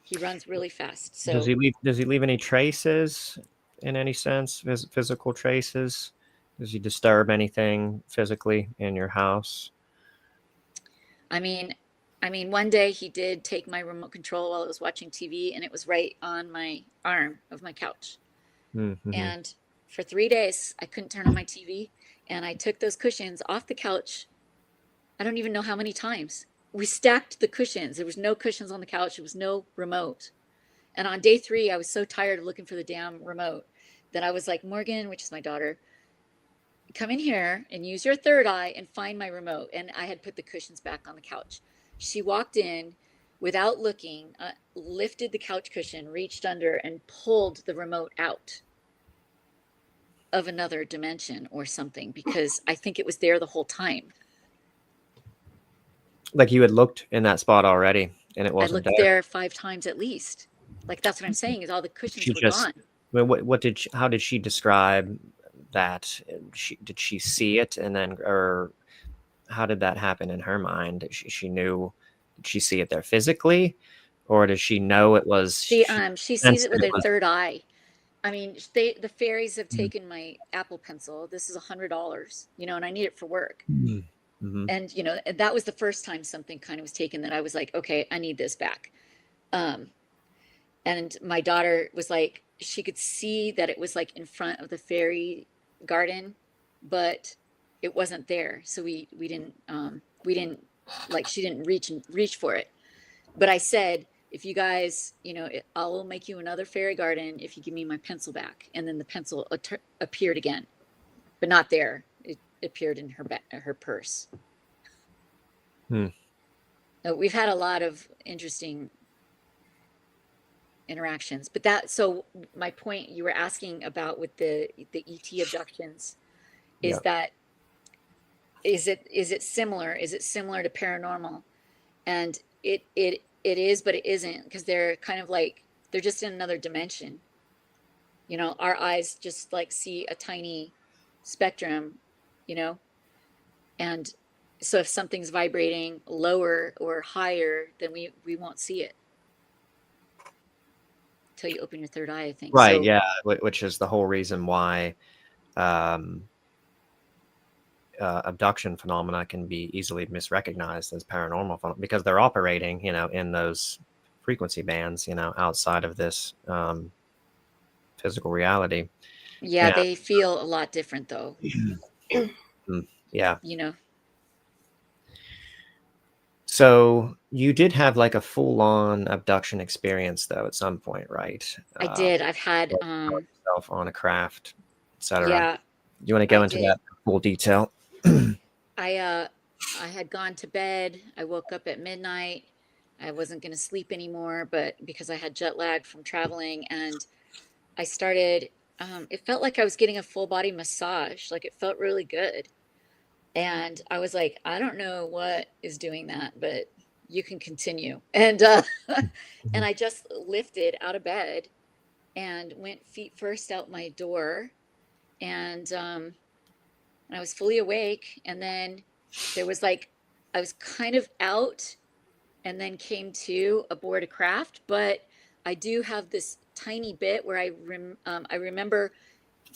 He runs really fast. So Does he leave any traces in any sense, physical traces? Does he disturb anything physically in your house? I mean, one day he did take my remote control while I was watching TV, and it was right on my arm of my couch. Mm-hmm. And for 3 days, I couldn't turn on my TV, and I took those cushions off the couch. I don't even know how many times. We stacked the cushions. There was no cushions on the couch. There was no remote. And on day 3, I was so tired of looking for the damn remote that I was like, Morgan, which is my daughter, come in here and use your third eye and find my remote. And I had put the cushions back on the couch. She walked in without looking, lifted the couch cushion, reached under, and pulled the remote out of another dimension or something, because I think it was there the whole time. Like you had looked in that spot already, and it I wasn't looked there. there 5 times at least. Like, that's what I'm saying, is all the cushions She were just, gone. I mean, how did she describe that? Did she see it, and then, or how did that happen in her mind? She knew. Did she see it there physically, or does she know it was? She sees it with her was, third eye. I mean, the fairies have taken my Apple Pencil. This is $100, and I need it for work. Mm-hmm. And that was the first time something kind of was taken that I was like, okay, I need this back. And my daughter was like, she could see that it was like in front of the fairy garden, but it wasn't there. So we didn't like, she didn't reach for it. But I said, if you guys, I will make you another fairy garden if you give me my pencil back. And then the pencil appeared again, but not there. It appeared in her purse. We've had a lot of interesting interactions, but so my point you were asking about with the ET abductions is that is it similar? Is it similar to paranormal? And it is, but it isn't, because they're kind of like, they're just in another dimension. Our eyes just like see a tiny spectrum, And so if something's vibrating lower or higher, then we won't see it till you open your third eye, I think. Right. So, Yeah. Which is the whole reason why abduction phenomena can be easily misrecognized as paranormal because they're operating, in those frequency bands, outside of this physical reality. yeah, Yeah. they feel a lot different though, Yeah. you know. So you did have like a full-on abduction experience, though, at some point, right? I did. I've had, Like yourself on a craft, etc. yeah, You want to I go into did. that in full detail? I had gone to bed. I woke up at midnight. I wasn't going to sleep anymore, but because I had jet lag from traveling, and I started, it felt like I was getting a full body massage. Like it felt really good. And I was like, I don't know what is doing that, but you can continue. And and I just lifted out of bed and went feet first out my door, and I was fully awake. And then there was like, I was kind of out and then came to aboard a craft, but I do have this tiny bit where I remember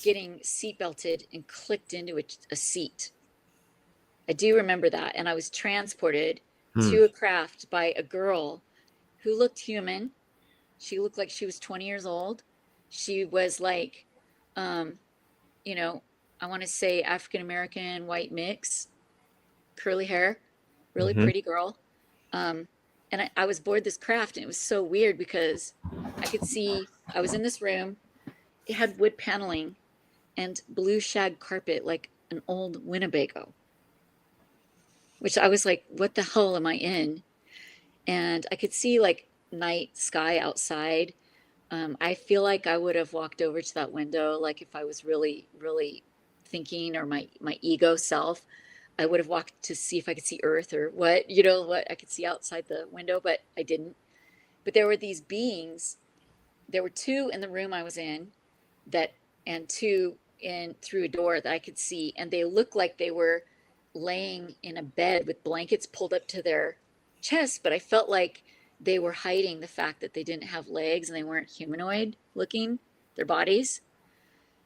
getting seat belted and clicked into a seat. I do remember that. And I was transported Hmm. to a craft by a girl who looked human. She looked like she was 20 years old. She was like, um, you know, I want to say African American white mix, curly hair, really Mhm. pretty girl. Um, and I was aboard this craft, and it was so weird because I could see I was in this room. It had wood paneling and blue shag carpet, like an old Winnebago, which I was like, what the hell am I in? And I could see like night sky outside. I feel like I would have walked over to that window, like if I was really, really thinking, or my ego self, I would have walked to see if I could see Earth or what I could see outside the window, but I didn't. But there were these beings. There were two in the room I was in, that, and two in through a door that I could see, and they looked like they were laying in a bed with blankets pulled up to their chest, but I felt like they were hiding the fact that they didn't have legs and they weren't humanoid looking, their bodies.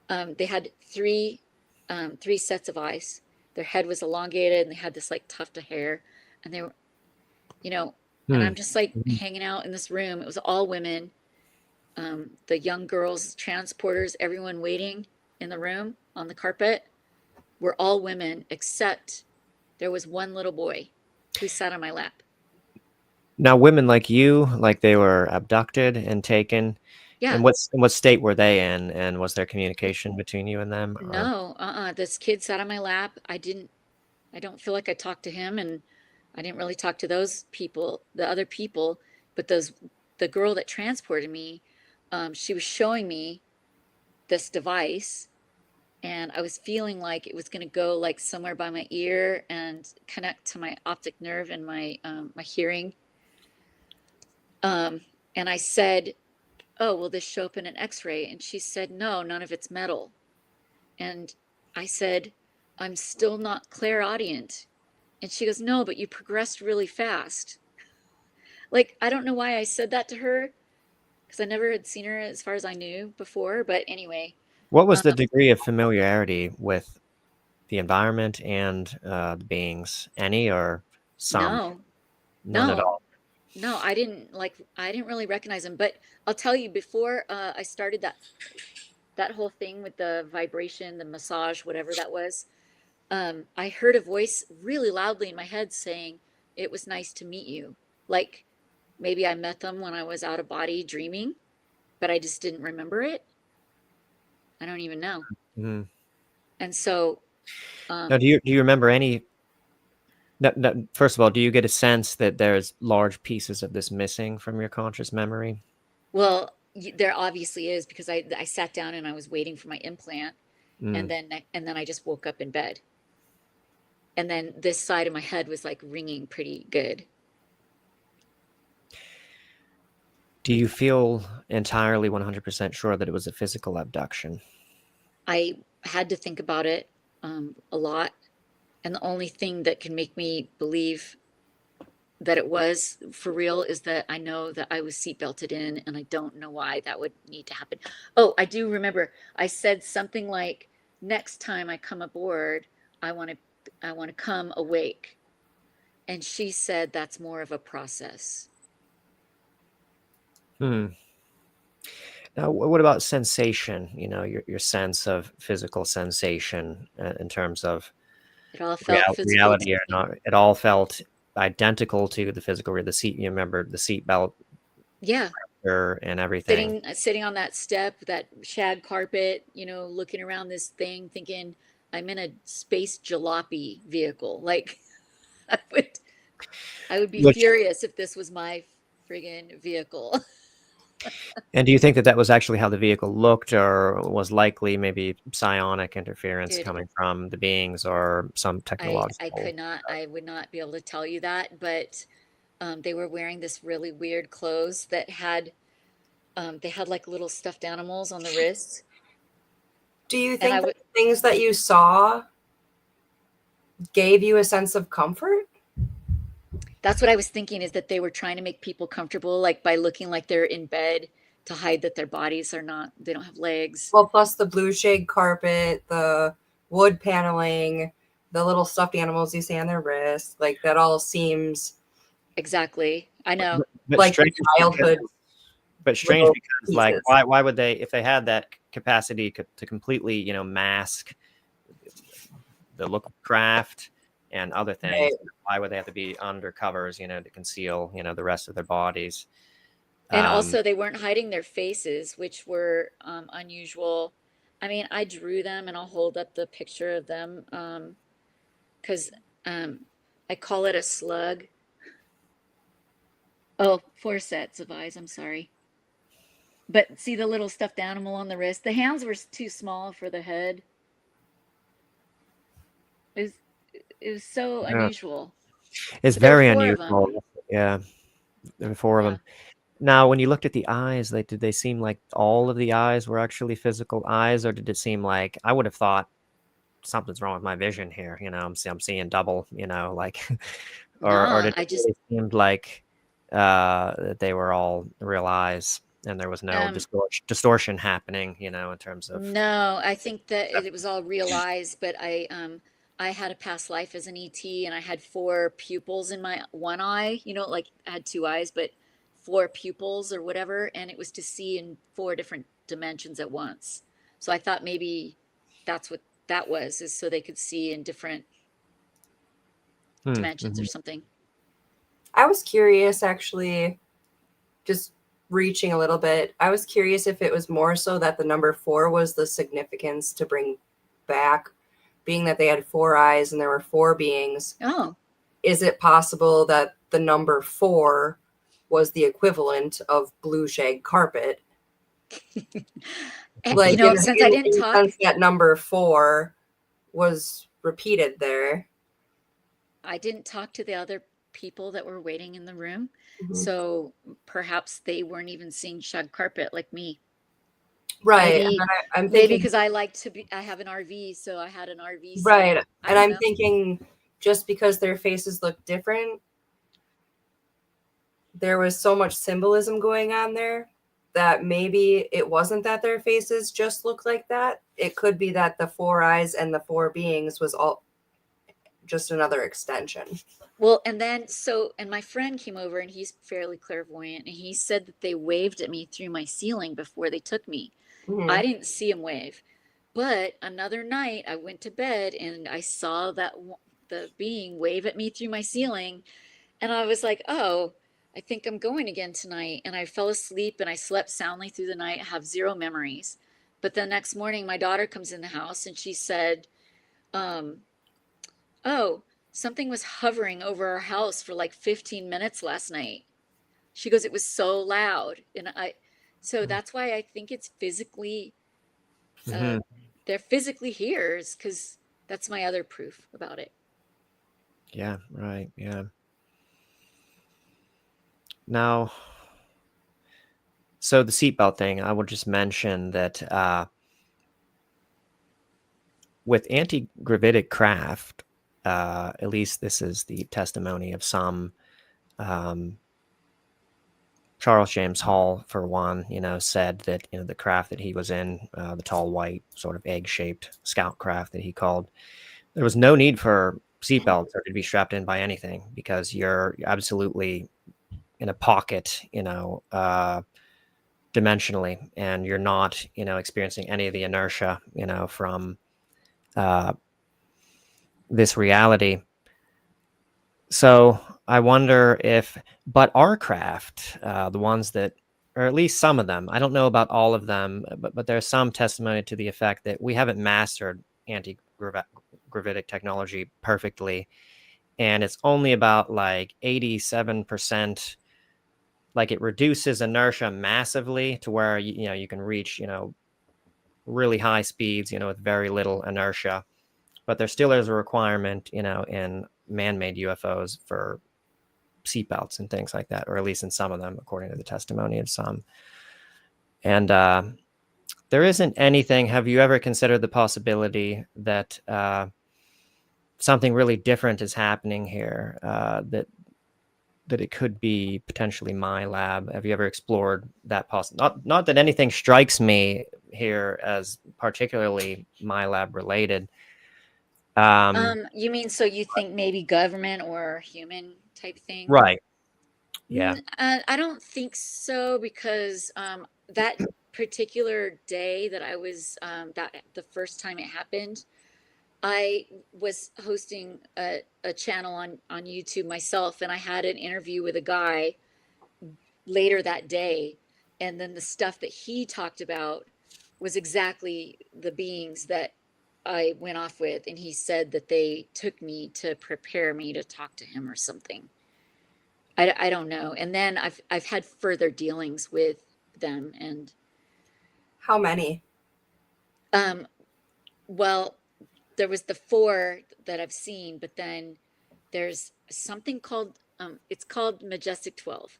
They had three sets of eyes. Their head was elongated and they had this like tuft of hair, and they were, and Hmm. I'm just like hanging out in this room. It was all women. The young girls, transporters, everyone waiting in the room on the carpet were all women, except there was one little boy who sat on my lap. Now, women like you, like they were abducted and taken. Yeah. And what state were they in? And was there communication between you and them? Or No, this kid sat on my lap. I don't feel like I talked to him, and I didn't really talk to those people, the other people, but the girl that transported me, she was showing me this device, and I was feeling like it was going to go like somewhere by my ear and connect to my optic nerve and my hearing. And I said, "Oh, will this show up in an X-ray?" And she said, "No, none of it's metal." And I said, "I'm still not clairaudient." And she goes, "No, but you progressed really fast." Like, I don't know why I said that to her, because I never had seen her as far as I knew before. But anyway, what was the degree of familiarity with the environment and the beings? Any or some? no, None at no, all. no, I didn't really recognize him. But I'll tell you, before I started that whole thing with the vibration, the massage, whatever that was, I heard a voice really loudly in my head saying, "It was nice to meet you." Like maybe I met them when I was out of body dreaming, but I just didn't remember it. I don't even know. Mhm. And so, Now, do you remember any? No, first of all, do you get a sense that there's large pieces of this missing from your conscious memory? well, there obviously is, because I sat down and I was waiting for my implant, Mm. and then I just woke up in bed, and then this side of my head was like ringing pretty good. Do you feel entirely 100% sure that it was a physical abduction? I had to think about it a lot. And the only thing that can make me believe that it was for real is that I know that I was seatbelted in, and I don't know why that would need to happen. Oh, I do remember I said something like, next time I come aboard, I want to come awake. And she said that's more of a process. Hmm. Now, what about sensation? You know, your sense of physical sensation in terms of It all felt physical to reality or me. not? It all felt identical to the physical. The seat. You remember the seat belt Yeah. and everything. Sitting on that step, that shag carpet, looking around this thing, thinking I'm in a space jalopy vehicle. Like I would, I would be Which furious if this was my friggin' vehicle. And do you think that that was actually how the vehicle looked, or was likely maybe psionic interference Dude, coming from the beings, or some technological? I would not be able to tell you that, but they were wearing this really weird clothes that had, they had like little stuffed animals on the wrists. Do you And I think that would, the things that you saw gave you a sense of comfort? that's what I was thinking, is that they were trying to make people comfortable, like by looking like they're in bed, to hide that their bodies are not, they don't have legs. Well, plus the blue shade carpet, the wood paneling, the little stuffed animals you see on their wrists, like that all seems Exactly. I know. But like strange, childhood. but strange little because, like, pieces. why would they, if they had that capacity to completely, mask the look of craft and other things, Right. why would they have to be under covers, to conceal, the rest of their bodies? And also, they weren't hiding their faces, which were unusual. I mean, I drew them, and I'll hold up the picture of them, because I call it a slug. Oh, 4 sets of eyes. I'm sorry. But see the little stuffed animal on the wrist? The hands were too small for the head. It was, it was so Yeah. unusual. It's But there were very four of them. unusual. Yeah, there were four of Yeah. them. Now, when you looked at the eyes, like, did they seem like all of the eyes were actually physical eyes, or did it seem like, I would have thought something's wrong with my vision here? I'm seeing double. Like, or No, did it really seem like that they were all real eyes and there was no distortion happening? In terms of. no, I think that it was all real eyes, but I had a past life as an ET, and I had 4 pupils in my one eye, like I had 2 eyes, but 4 pupils or whatever, and it was to see in 4 different dimensions at once. So I thought maybe that's what that was, is so they could see in different dimensions or something. I was curious, actually, just reaching a little bit. I was curious if it was more so that the number 4 was the significance to bring back, being that they had 4 eyes and there were 4 beings. Oh, Is it possible that the number 4 was the equivalent of blue shag carpet? Like, since I didn't talk, since that number 4 was repeated there. I didn't talk to the other people that were waiting in the room. Mhm. So perhaps they weren't even seeing shag carpet like me. Right. Maybe, I'm thinking, because I like to be, I have an RV, so I had an RV. right. And I'm know. thinking, just because their faces look different, there was so much symbolism going on there that maybe it wasn't that their faces just look like that. It could be that the 4 eyes and the 4 beings was all just another extension. Well, and my friend came over, and he's fairly clairvoyant, and he said that they waved at me through my ceiling before they took me. Mhm. I didn't see him wave, but another night I went to bed and I saw that the being wave at me through my ceiling, and I was like, oh, I think I'm going again tonight. And I fell asleep, and I slept soundly through the night, have 0 memories. But the next morning, my daughter comes in the house, and she said, oh, something was hovering over our house for like 15 minutes last night. She goes, it was so loud. And so that's why I think it's physically, they're physically here, because that's my other proof about it. Yeah, right. Yeah. Now, so the seatbelt thing, I will just mention that with anti-gravitic craft, At least this is the testimony of some. Charles James Hall, for one, said that the craft that he was in, the tall white sort of egg-shaped scout craft that he called, there was no need for seatbelts or to be strapped in by anything, because you're absolutely in a pocket, dimensionally, and you're not, experiencing any of the inertia, from this reality. So I wonder but our craft, the ones that, or at least some of them, I don't know about all of them, but there's some testimony to the effect that we haven't mastered anti-gravitic technology perfectly. And it's only about like 87%, like it reduces inertia massively to where, you can reach, really high speeds, with very little inertia. But there still is a requirement, in man-made UFOs for seatbelts and things like that, or at least in some of them, according to the testimony of some. And there isn't anything. Have you ever considered the possibility that something really different is happening here? That it could be potentially my lab. Have you ever explored that possibility? Not that anything strikes me here as particularly my lab related. You mean, so you think maybe government or human type thing? Right. Yeah. I don't think so, because that particular day that I was that the first time it happened, I was hosting a channel on YouTube myself, and I had an interview with a guy later that day, and then the stuff that he talked about was exactly the beings that I went off with, and he said that they took me to prepare me to talk to him or something. I don't know. And then I've had further dealings with them, and How many? well, there was the 4 that I've seen, but then there's something called it's called Majestic 12.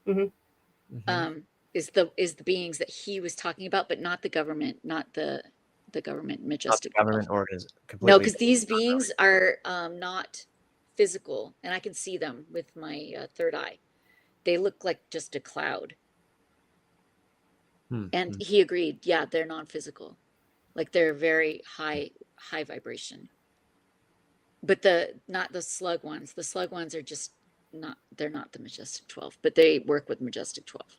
Mm-hmm. Is the beings that he was talking about, but not the government, not the government Not the Majestic 12. government organization. No, because these beings are not physical, and I can see them with my third eye. They look like just a cloud. And he agreed, yeah, they're non-physical. Like they're very high vibration. But not the slug ones. The slug ones are just not, they're not the Majestic 12, but they work with Majestic 12.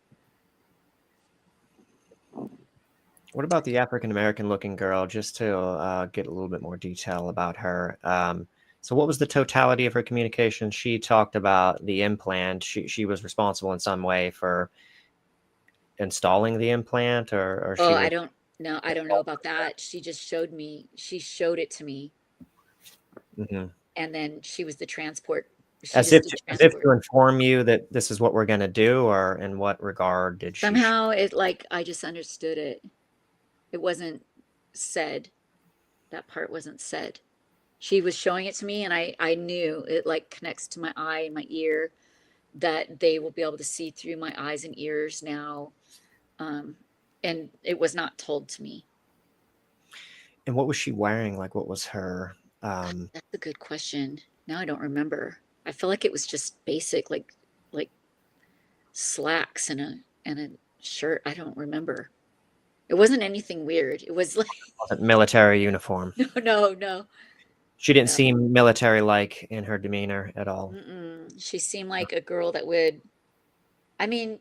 What about the African American looking girl? Just to get a little bit more detail about her. So what was the totality of her communication? She talked about the implant. She was responsible in some way for installing the implant, or Oh, she I was. don't know. I don't know about that. She just showed it to me. Mhm. And then she was the transport. She As just if did as if to transport. inform you that this is what we're going to do, or in what regard did she? Somehow I just understood it. It wasn't said. That part wasn't said. She was showing it to me, and I knew it like connects to my eye and my ear, that they will be able to see through my eyes and ears now. And it was not told to me. And what was she wearing? Like, what was her? That's a good question. Now I don't remember. I feel like it was just basic, like slacks and a shirt. I don't remember. It wasn't anything weird. It was like Military uniform. no. She didn't No. seem military-like in her demeanor at all. She seemed like a girl that would, I mean,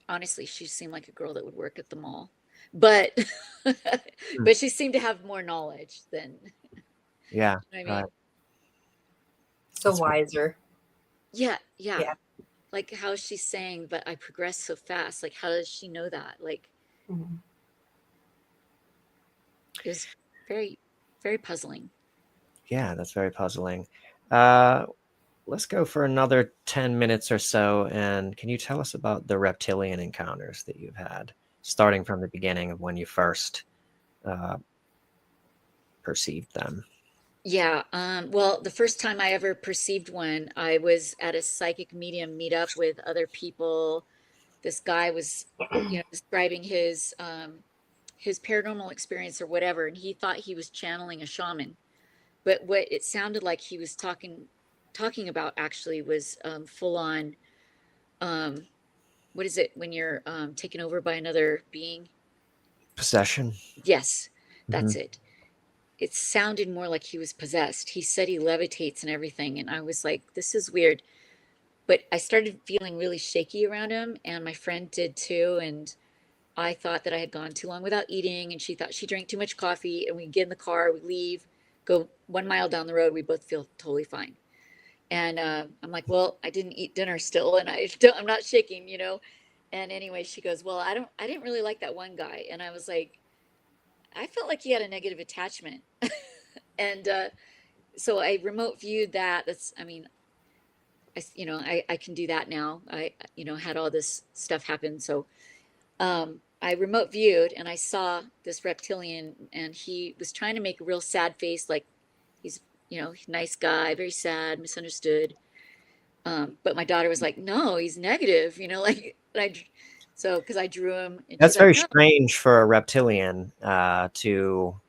honestly, she seemed like a girl that would work at the mall. But but she seemed to have more knowledge than, Yeah. I mean, So That's wiser. yeah. Yeah. Like how she's saying, but I progress so fast. Like, how does she know that? Like, Mhm. it was very, very puzzling. Yeah, that's very puzzling. Let's go for another 10 minutes or so. And can you tell us about the reptilian encounters that you've had, starting from the beginning of when you first perceived them? Yeah. Well, the first time I ever perceived one, I was at a psychic medium meetup with other people. This guy was, describing his paranormal experience or whatever, and he thought he was channeling a shaman. but what it sounded like he was talking about actually was full on, what is it when you're taken over by another being? Possession. Yes, Hmm. that's it. It sounded more like he was possessed. He said he levitates and everything, and I was like, this is weird. But I started feeling really shaky around him, and my friend did too. And I thought that I had gone too long without eating, and she thought she drank too much coffee. And we get in the car, we leave, go 1 mile down the road, we both feel totally fine. And I'm like, well, I didn't eat dinner still, and I'm not shaking, you know. And anyway, she goes, well, I didn't really like that one guy, and I was like, I felt like he had a negative attachment, and so I remote viewed that. That's, I mean, I can do that now. I, had all this stuff happen, so I remote viewed and I saw this reptilian, and he was trying to make a real sad face, like he's, nice guy, very sad, misunderstood. But my daughter was like, no, he's negative, like, so because I drew him, and That's she's like, very no. strange for a reptilian to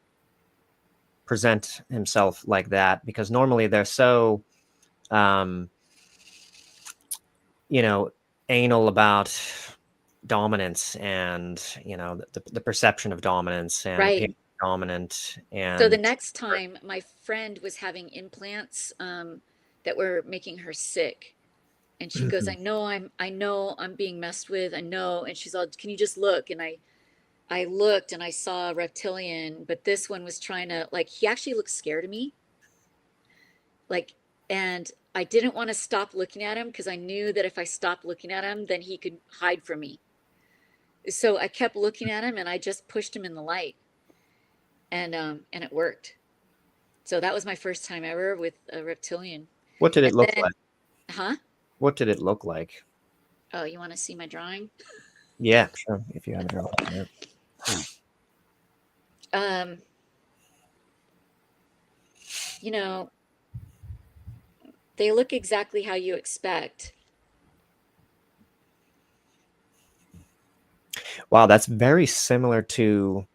present himself like that, because normally they're so, um, anal about dominance and, the perception of dominance and Right. appearing dominant. So the And next time my friend was having implants that were making her sick. And she goes, I know I'm being messed with. I know. And she's all, can you just look? And I looked and I saw a reptilian, but this one was trying to, like, he actually looked scared of me. Like, and I didn't want to stop looking at him because I knew that if I stopped looking at him, then he could hide from me. So I kept looking at him and I just pushed him in the light, and it worked. So that was my first time ever with a reptilian. what did it And look then, like? huh? What did it look like? Oh, you want to see my drawing? Yeah, sure. If you have a drawing. Yeah. Um, you know, they look exactly how you expect. Wow, that's very similar to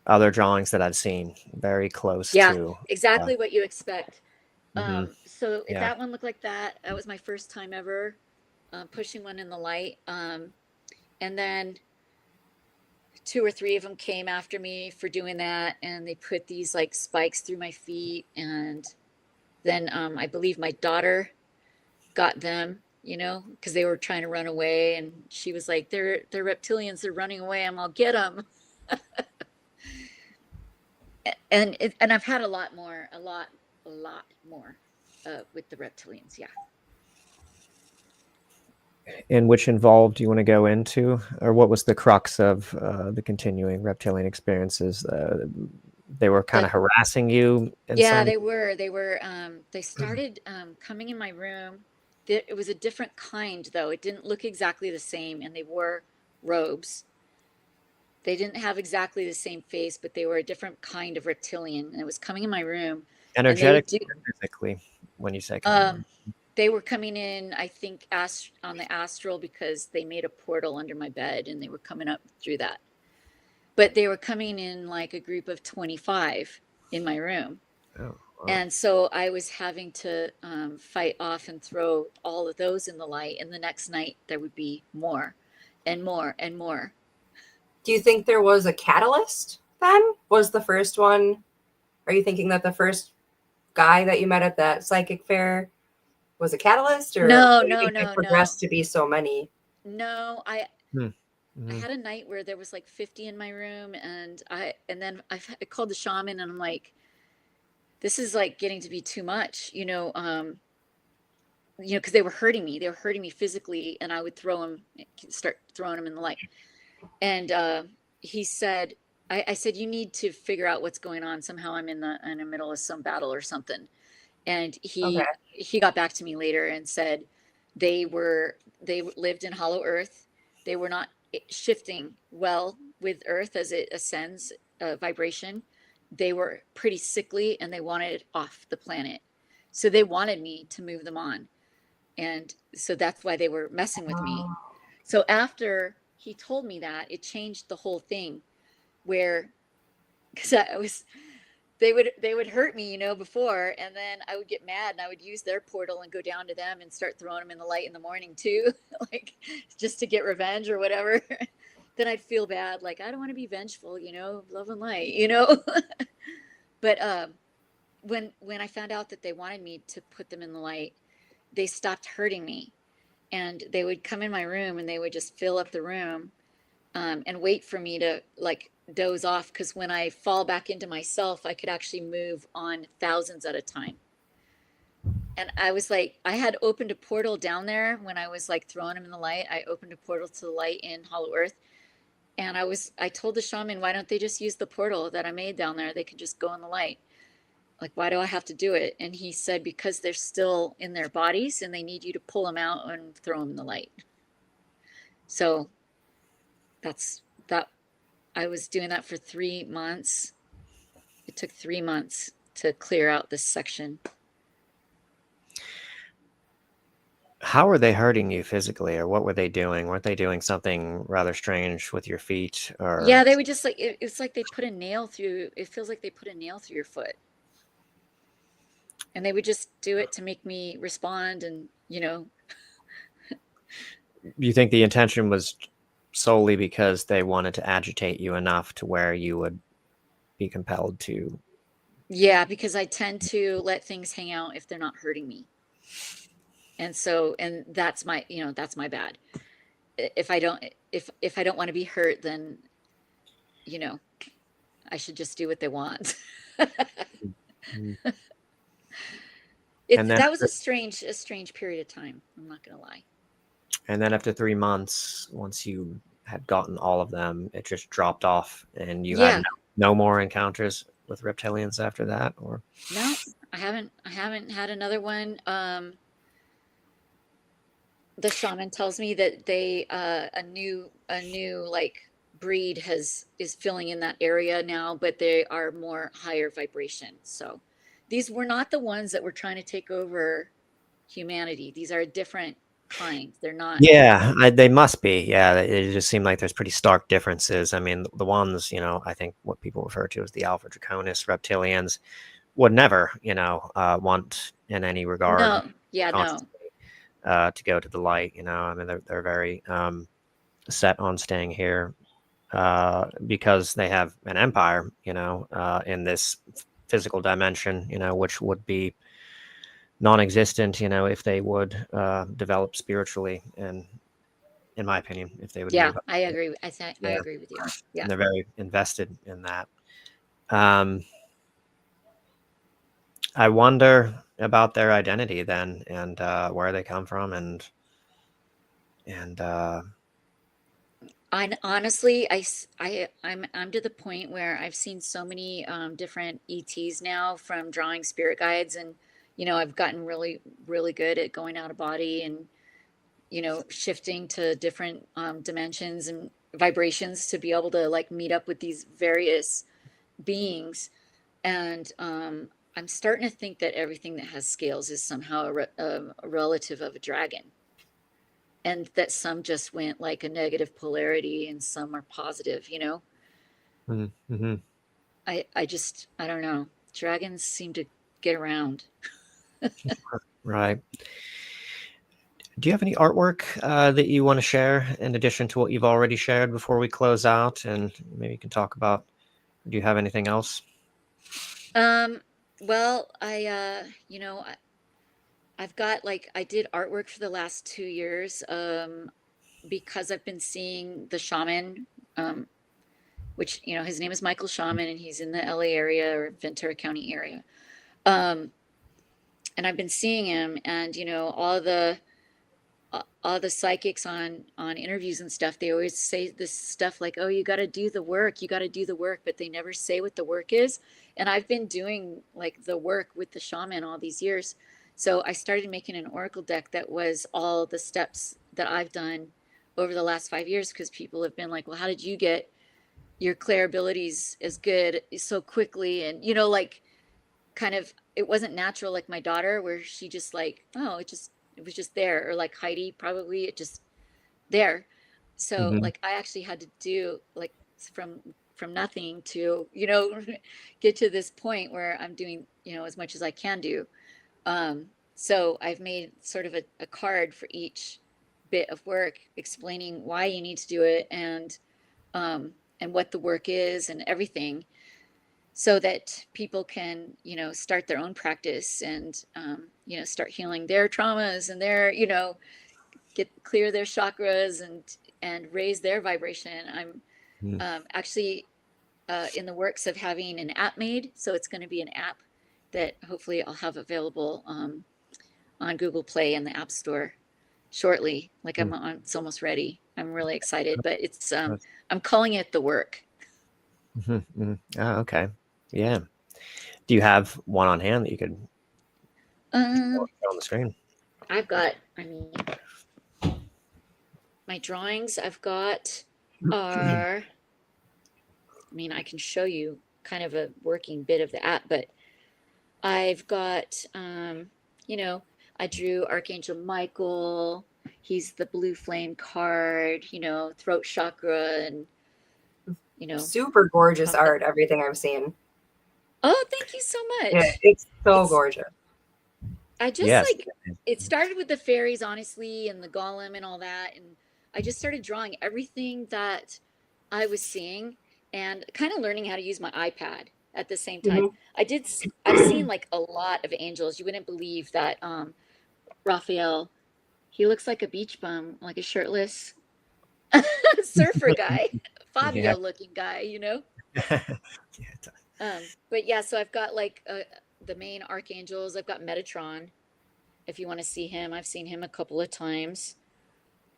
other drawings that I've seen. Very close Yeah, to. exactly what you expect. Mhm. So if Yeah. that one looked like that, that was my first time ever pushing one in the light. And then 2 or 3 of them came after me for doing that, and they put these like spikes through my feet. And then I believe my daughter got them, because they were trying to run away, and she was like, they're reptilians, they're running away, I'm all, get them. And I've had a lot more with the reptilians. Yeah. And which involved, do you want to go into, or what was the crux of the continuing reptilian experiences? They were kind of harassing you in Yeah, some. they were. They started coming in my room. It was a different kind, though. It didn't look exactly the same, and they wore robes. They didn't have exactly the same face, but they were a different kind of reptilian, and it was coming in my room. Energetically or physically, when you say coming? They were coming in, I think, on the astral, because they made a portal under my bed, and they were coming up through that. But they were coming in like a group of 25 in my room. Oh, wow. And so I was having to fight off and throw all of those in the light. And the next night there would be more and more and more. Do you think there was a catalyst then? Was the first one? Are you thinking that the first guy that you met at that psychic fair was a catalyst, or No, do you no, think no, it progressed to be so many? No, I Mhm. had a night where there was like 50 in my room, and then I called the shaman, and I'm like, this is like getting to be too much, because they were hurting me. They were hurting me physically, and I would start throwing them in the light. And he said, I said, you need to figure out what's going on. Somehow I'm in the middle of some battle or something. And he got back to me later and said they lived in hollow earth. They were not shifting well with earth as it ascends vibration. They were pretty sickly, and they wanted off the planet. So they wanted me to move them on. And so that's why they were messing with me. So after he told me that, it changed the whole thing, where, because they would hurt me, before, and then I would get mad and I would use their portal and go down to them and start throwing them in the light in the morning too, like just to get revenge or whatever. Then I'd feel bad, like I don't want to be vengeful, love and light. But when I found out that they wanted me to put them in the light, they stopped hurting me, and they would come in my room and they would just fill up the room, and wait for me to like doze off, because when I fall back into myself, I could actually move on thousands at a time. And I was like, I had opened a portal down there when I was like throwing them in the light. I opened a portal to the light in Hollow Earth. And I told the shaman, why don't they just use the portal that I made down there? They could just go in the light. Like, why do I have to do it? And he said, because they're still in their bodies and they need you to pull them out and throw them in the light. So that's that. I was doing that for 3 months. It took 3 months to clear out this section. How were they hurting you physically, or what were they doing? Weren't they doing something rather strange with your feet? Or Yeah, they would just like, it's like they put a nail through, it feels like they put a nail through your foot. And they would just do it to make me respond. And, you think the intention was solely because they wanted to agitate you enough to where you would be compelled to? Yeah, because I tend to let things hang out if they're not hurting me. And so, and that's my bad. If I don't want to be hurt, then, I should just do what they want. That was a strange period of time. I'm not going to lie. And then after 3 months, once you had gotten all of them, it just dropped off, and you had no more encounters with reptilians after that? Or no, I haven't had another one. The shaman tells me that they a new like breed is filling in that area now, but they are more higher vibration. So these were not the ones that were trying to take over humanity. These are different kinds. They're not. Yeah, they must be. Yeah, it just seemed like there's pretty stark differences. I mean, the ones, I think what people refer to as the Alpha Draconis reptilians would never, want in any regard. No. Yeah, no. To go to the light, I mean, they're very set on staying here because they have an empire, in this physical dimension, which would be non-existent, if they would develop spiritually, and in my opinion, if they would. Yeah, I agree. I agree with you. Yeah, and they're very invested in that. I wonder about their identity then, and where they come from, and honestly, I'm to the point where I've seen so many different ETs now, from drawing spirit guides, and I've gotten really, really good at going out of body and shifting to different dimensions and vibrations to be able to like meet up with these various beings. And I'm starting to think that everything that has scales is somehow a relative of a dragon, and that some just went like a negative polarity and some are positive. Mm-hmm. I don't know. Dragons seem to get around. Right. Do you have any artwork that you want to share in addition to what you've already shared before we close out? And maybe you can talk about, do you have anything else? Well, I've got I did artwork for the last 2 years, because I've been seeing the shaman, which, his name is Michael Shaman, and he's in the LA area or Ventura County area. And I've been seeing him, and, all the psychics on interviews and stuff, they always say this stuff like, oh, you got to do the work, but they never say what the work is. And I've been doing like the work with the shaman all these years. So I started making an oracle deck that was all the steps that I've done over the last 5 years, because people have been like, well, how did you get your clair abilities as good so quickly? And, kind of, it wasn't natural like my daughter, where she just like, oh, it was just there, or like Heidi, probably it just there. So Mhm. like I actually had to do like from from nothing to, get to this point where I'm doing, as much as I can do. So I've made sort of a card for each bit of work explaining why you need to do it and what the work is and everything, so that people can, start their own practice and, start healing their traumas and their, clear their chakras and raise their vibration. I'm actually in the works of having an app made. So it's going to be an app that hopefully I'll have available on Google Play and the App Store shortly. Like it's almost ready. I'm really excited, but it's I'm calling it the work. Oh, okay. Yeah. Do you have one on hand that you could on the screen? I've got, my drawings I've got are, I can show you kind of a working bit of the app, but I've got, I drew Archangel Michael. He's the blue flame card, throat chakra and, super gorgeous art, everything I've seen. Oh, thank you so much. Yeah, it's gorgeous. I just it started with the fairies, honestly, and the golem and all that. And I just started drawing everything that I was seeing and kind of learning how to use my iPad at the same time. I've seen like a lot of angels. You wouldn't believe that Raphael, he looks like a beach bum, like a shirtless surfer guy, Fabio looking guy, But yeah, so I've got like the main archangels. I've got Metatron. If you want to see him, I've seen him a couple of times.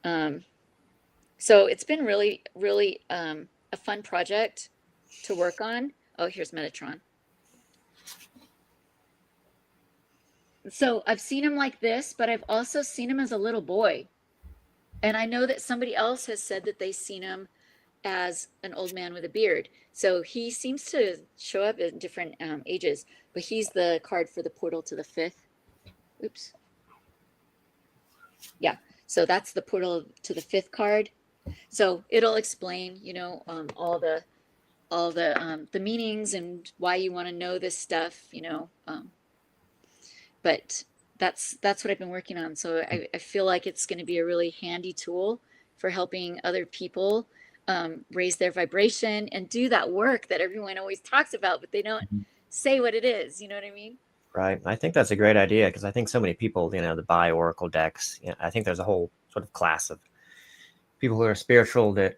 So it's been really, really a fun project to work on. Oh, here's Metatron. So I've seen him like this, but I've also seen him as a little boy. And I know that somebody else has said that they've seen him as an old man with a beard. So he seems to show up in different ages, but he's the card for the portal to the fifth. Oops. Yeah. So that's the portal to the fifth card. So it'll explain, all the meanings and why you want to know this stuff, but that's what I've been working on. So I feel like it's going to be a really handy tool for helping other people raise their vibration and do that work that everyone always talks about, but they don't say what it is. You know what I mean? Right. I think that's a great idea because I think so many people, that buy Oracle decks. I think there's a whole sort of class of people who are spiritual that,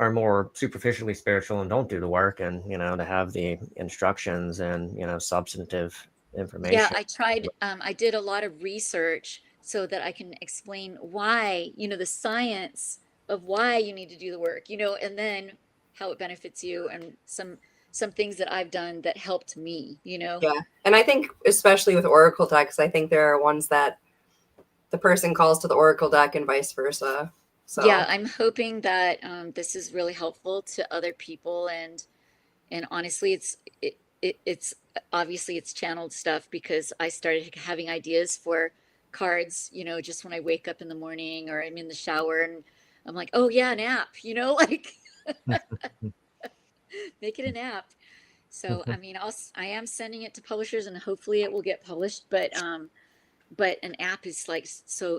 are more superficially spiritual and don't do the work, and, to have the instructions and, substantive information. Yeah, I tried. I did a lot of research so that I can explain why, the science of why you need to do the work, and then how it benefits you and some things that I've done that helped me, Yeah. And I think especially with Oracle decks, I think there are ones that the person calls to the Oracle deck and vice versa. So yeah, I'm hoping that this is really helpful to other people, and honestly, it's obviously it's channeled stuff because I started having ideas for cards, just when I wake up in the morning or I'm in the shower and I'm like, oh yeah, an app, like make it an app. So I am sending it to publishers and hopefully it will get published, but an app is like so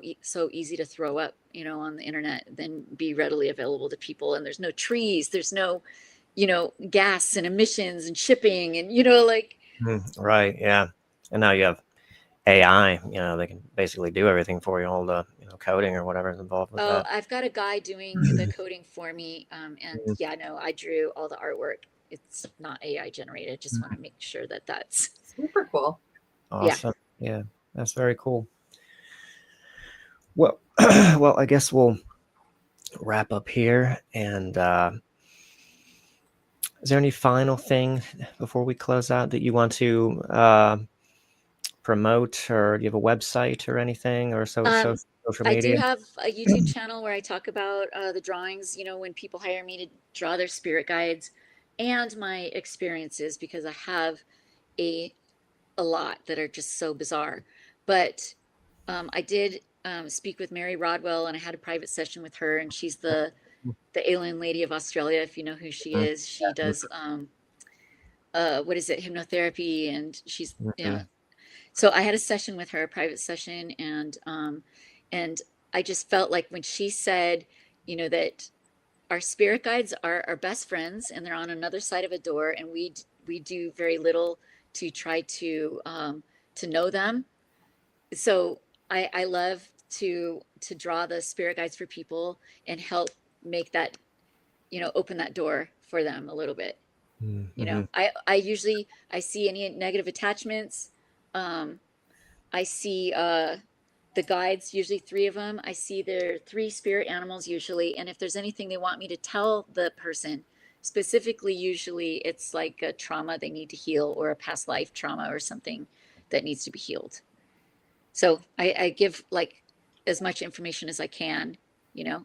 easy to throw up, on the internet, then be readily available to people. And there's no trees, there's no, gas and emissions and shipping and, like. Right. Yeah. And now you have AI, they can basically do everything for you, all the, coding or whatever is involved with that. I've got a guy doing the coding for me. And I drew all the artwork. It's not AI generated. Just want to make sure that that's super cool. Awesome. Yeah. That's very cool. Well, I guess we'll wrap up here. And is there any final thing before we close out that you want to promote, or do you have a website or anything, or social media? I do have a YouTube channel where I talk about the drawings, when people hire me to draw their spirit guides and my experiences, because I have a lot that are just so bizarre. But I did speak with Mary Rodwell, and I had a private session with her, and she's the the alien lady of Australia, if you know who she is. She does what is it, hypnotherapy, and she's so I had a session with her, a private session, and I just felt like when she said, that our spirit guides are our best friends, and they're on another side of a door, and we do very little to try to know them. So I love to draw the spirit guides for people and help make that, open that door for them a little bit. I usually, I see any negative attachments. I see the guides, usually 3 of them. I see their 3 spirit animals usually. And if there's anything they want me to tell the person, specifically, usually it's like a trauma they need to heal, or a past life trauma or something that needs to be healed. So I give like as much information as I can,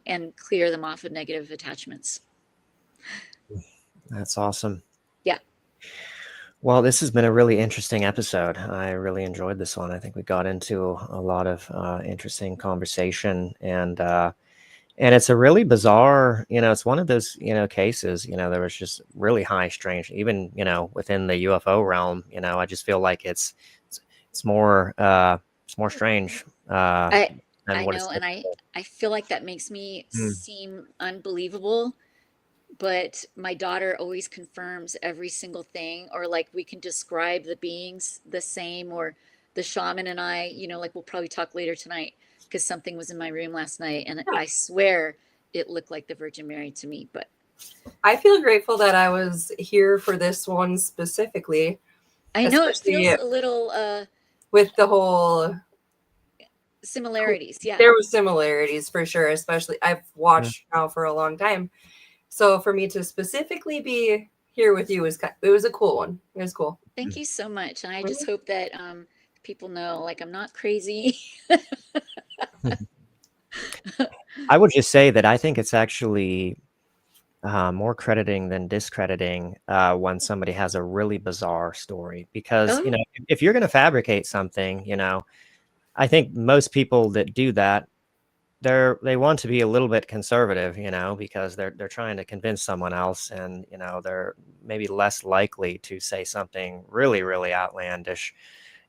and clear them off of negative attachments. That's awesome. Yeah. Well, this has been a really interesting episode. I really enjoyed this one. I think we got into a lot of interesting conversation, and it's a really bizarre, it's one of those, cases, there was just really high strange, even, within the UFO realm, I just feel like it's more strange. I know, and I feel like that makes me seem unbelievable, but my daughter always confirms every single thing, or like we can describe the beings the same, or the shaman and I, like we'll probably talk later tonight, because something was in my room last night, and I swear it looked like the Virgin Mary to me. But I feel grateful that I was here for this one specifically. I know it feels a little with the whole similarities. Yeah, there were similarities for sure. Especially I've watched now for a long time, so for me to specifically be here with you it was a cool one. It was cool. Thank you so much, and I just hope that people know, like, I'm not crazy. I would just say that I think it's actually more crediting than discrediting when somebody has a really bizarre story, because if you're going to fabricate something, I think most people that do that, they want to be a little bit conservative, because they're trying to convince someone else, and they're maybe less likely to say something really, really outlandish,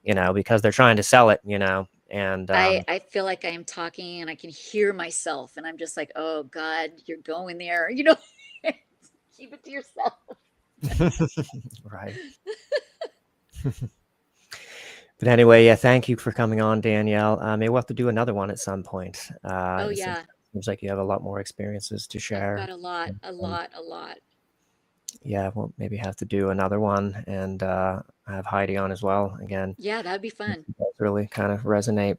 because they're trying to sell it, and I feel like I am talking and I can hear myself, and I'm just like, oh God, you're going there, keep it to yourself. Right. But anyway, yeah, thank you for coming on, Danielle. Maybe we'll have to do another one at some point. Seems like you have a lot more experiences to share. I've got a lot. Yeah, we'll maybe have to do another one, and have Heidi on as well again. Yeah, that'd be fun. Really kind of resonate.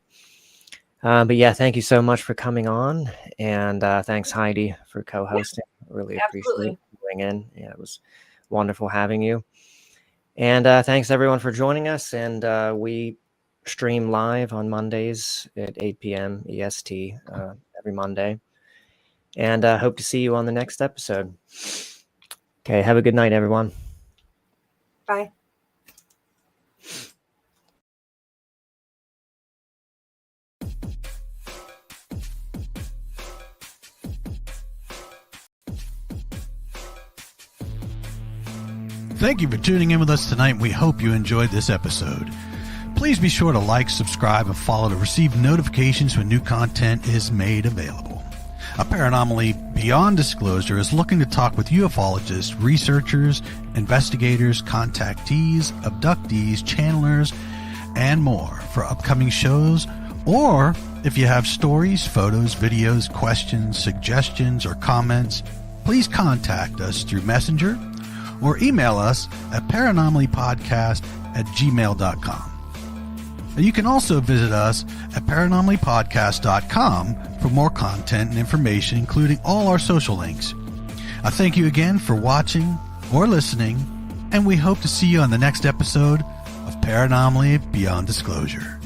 But yeah, thank you so much for coming on, and thanks Heidi for co-hosting. Really appreciate you bringing in. Yeah, it was wonderful having you. And thanks everyone for joining us. And we stream live on Mondays at 8 p.m. EST every Monday. And hope to see you on the next episode. Okay, have a good night, everyone. Bye. Thank you for tuning in with us tonight. We hope you enjoyed this episode. Please be sure to like, subscribe, and follow to receive notifications when new content is made available. A Paranormally Beyond Disclosure is looking to talk with ufologists, researchers, investigators, contactees, abductees, channelers, and more for upcoming shows. Or if you have stories, photos, videos, questions, suggestions, or comments, please contact us through Messenger or email us at paranormallypodcast@gmail.com. And you can also visit us at paranormallypodcast.com for more content and information, including all our social links. I thank you again for watching or listening, and we hope to see you on the next episode of Paranormally Beyond Disclosure.